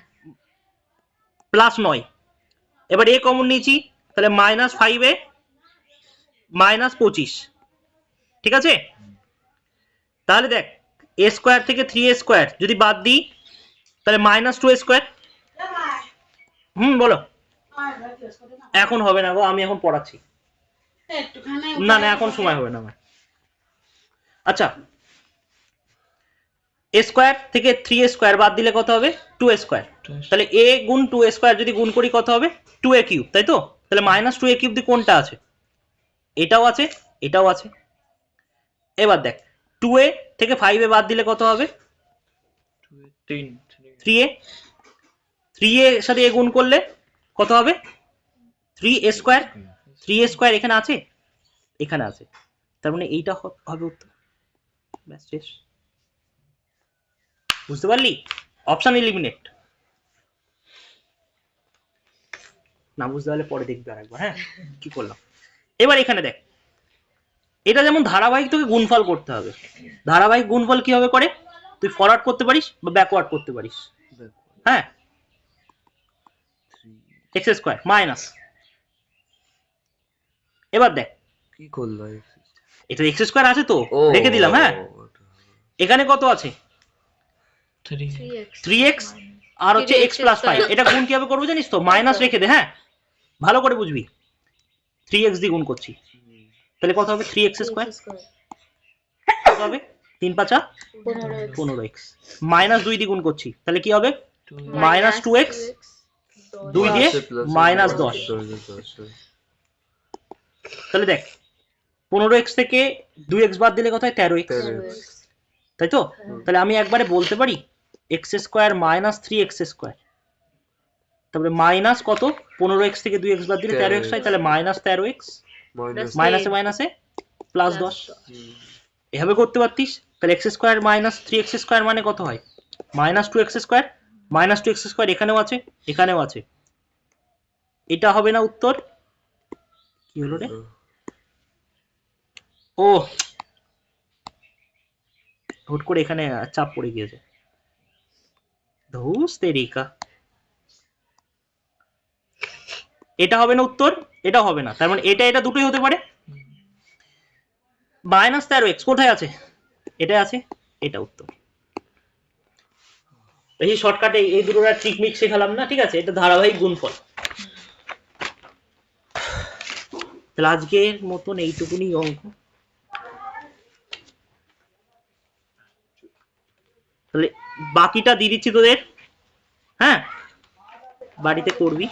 প্লাস 9। এবার এ কমন নিয়েছি, তাহলে মাইনাস 5a মাইনাস 25, ঠিক আছে? তাহলে দেখ, a স্কয়ার থেকে 3a স্কয়ার যদি বাদ দিই, তাহলে মাইনাস 2a স্কয়ার। বলো। এখন হবে না গো, আমি এখন পড়াচ্ছি। না না, এখন সময় হবে না আমার। আচ্ছা, a স্কয়ার থেকে 3a স্কয়ার বাদ দিলে কত হবে? 2a square. তাহলে a গুণ 2a স্কয়ার যদি গুণ করি কত হবে? 2a কিউব, তাই তো? তাহলে মাইনাস 2a কিউব দিয়ে কোনটা আছে? এটাও আছে, এটাও আছে। এবার দেখ, 2a থেকে 5a বাদ দিলে কত হবে? 3a। 3a এর সাথে a গুণ করলে কত হবে? 3a square. 3a স্কয়ার এখানে আছে, এখানে আছে, তার মানে এইটা হবে উত্তর। ব্যাস শেষ। বুঝতে পারলি? Option eliminate. না বুঝতে পারলে পরে দেখবি আরেকবার, হ্যাঁ কি করলাম। এবার এখানে দেখ, এটা যেমন ধারাবাহিক, তোকে গুণফল করতে হবে। ধারাবাহিক গুণফল কিভাবে করে? তুই ফরওয়ার্ড করতে পারিস বা ব্যাকওয়ার্ড করতে পারিস, হ্যাঁ। এক্স স্কয়ার মাইনাস, এবার দেখ কি করলো? এটা এক্স স্কয়ার আছে তো, রেখে দিলাম, হ্যাঁ। এখানে কত আছে? 3x আর হচ্ছে x প্লাস 5। এটা গুণ কিভাবে করবো জানিস তো? মাইনাস রেখে দে, হ্যাঁ, ভালো করে বুঝবি। 3x দিয়ে গুণ করছি, তাহলে কত হবে? 3x square. কত হবে? 3 5 15x। মাইনাস 2 দিয়ে গুণ করছি, তাহলে কি হবে? মাইনাস 2x, 2 দিয়ে মাইনাস 10। তাহলে দেখ, 15x থেকে 2x বাদ দিলে কত হয়? 13x, তাই তো? তাহলে আমি একবারে বলতে পারি x square minus 3x square, তারপরে মাইনাস কত? 15x থেকে 2x বাদ দিলে 13x হয়, তাহলে মাইনাস 13x, মাইনাসে মাইনাসে প্লাস 10। এভাবে করতে পারতিস। তাহলে x square minus 3x square মানে কত হয়? Minus 2x square. Minus 2x square এখানেও আছে, এখানেও আছে, এটা হবে না উত্তর। কি হলো রে? ও হুট করে এখানে চাপ পড়ে গিয়েছে, ধুস তেরিকা। এটা হবে না উত্তর, এটা হবে না, তার মানে এটা দুটোই হতে পারে। মাইনাস 13x কোথায় আছে? এটা আছে, এটা উত্তর। এই শর্টকাটে এই দুটোর ট্রিকমিক শেখালাম না, ঠিক আছে? এটা ধারাবাহিক গুণফল। তাহলে আজকের মতন এইটুকুনি অঙ্ক। তাহলে বাকিটা দিয়ে দিচ্ছি তোদের, হ্যাঁ, বাড়িতে করবি।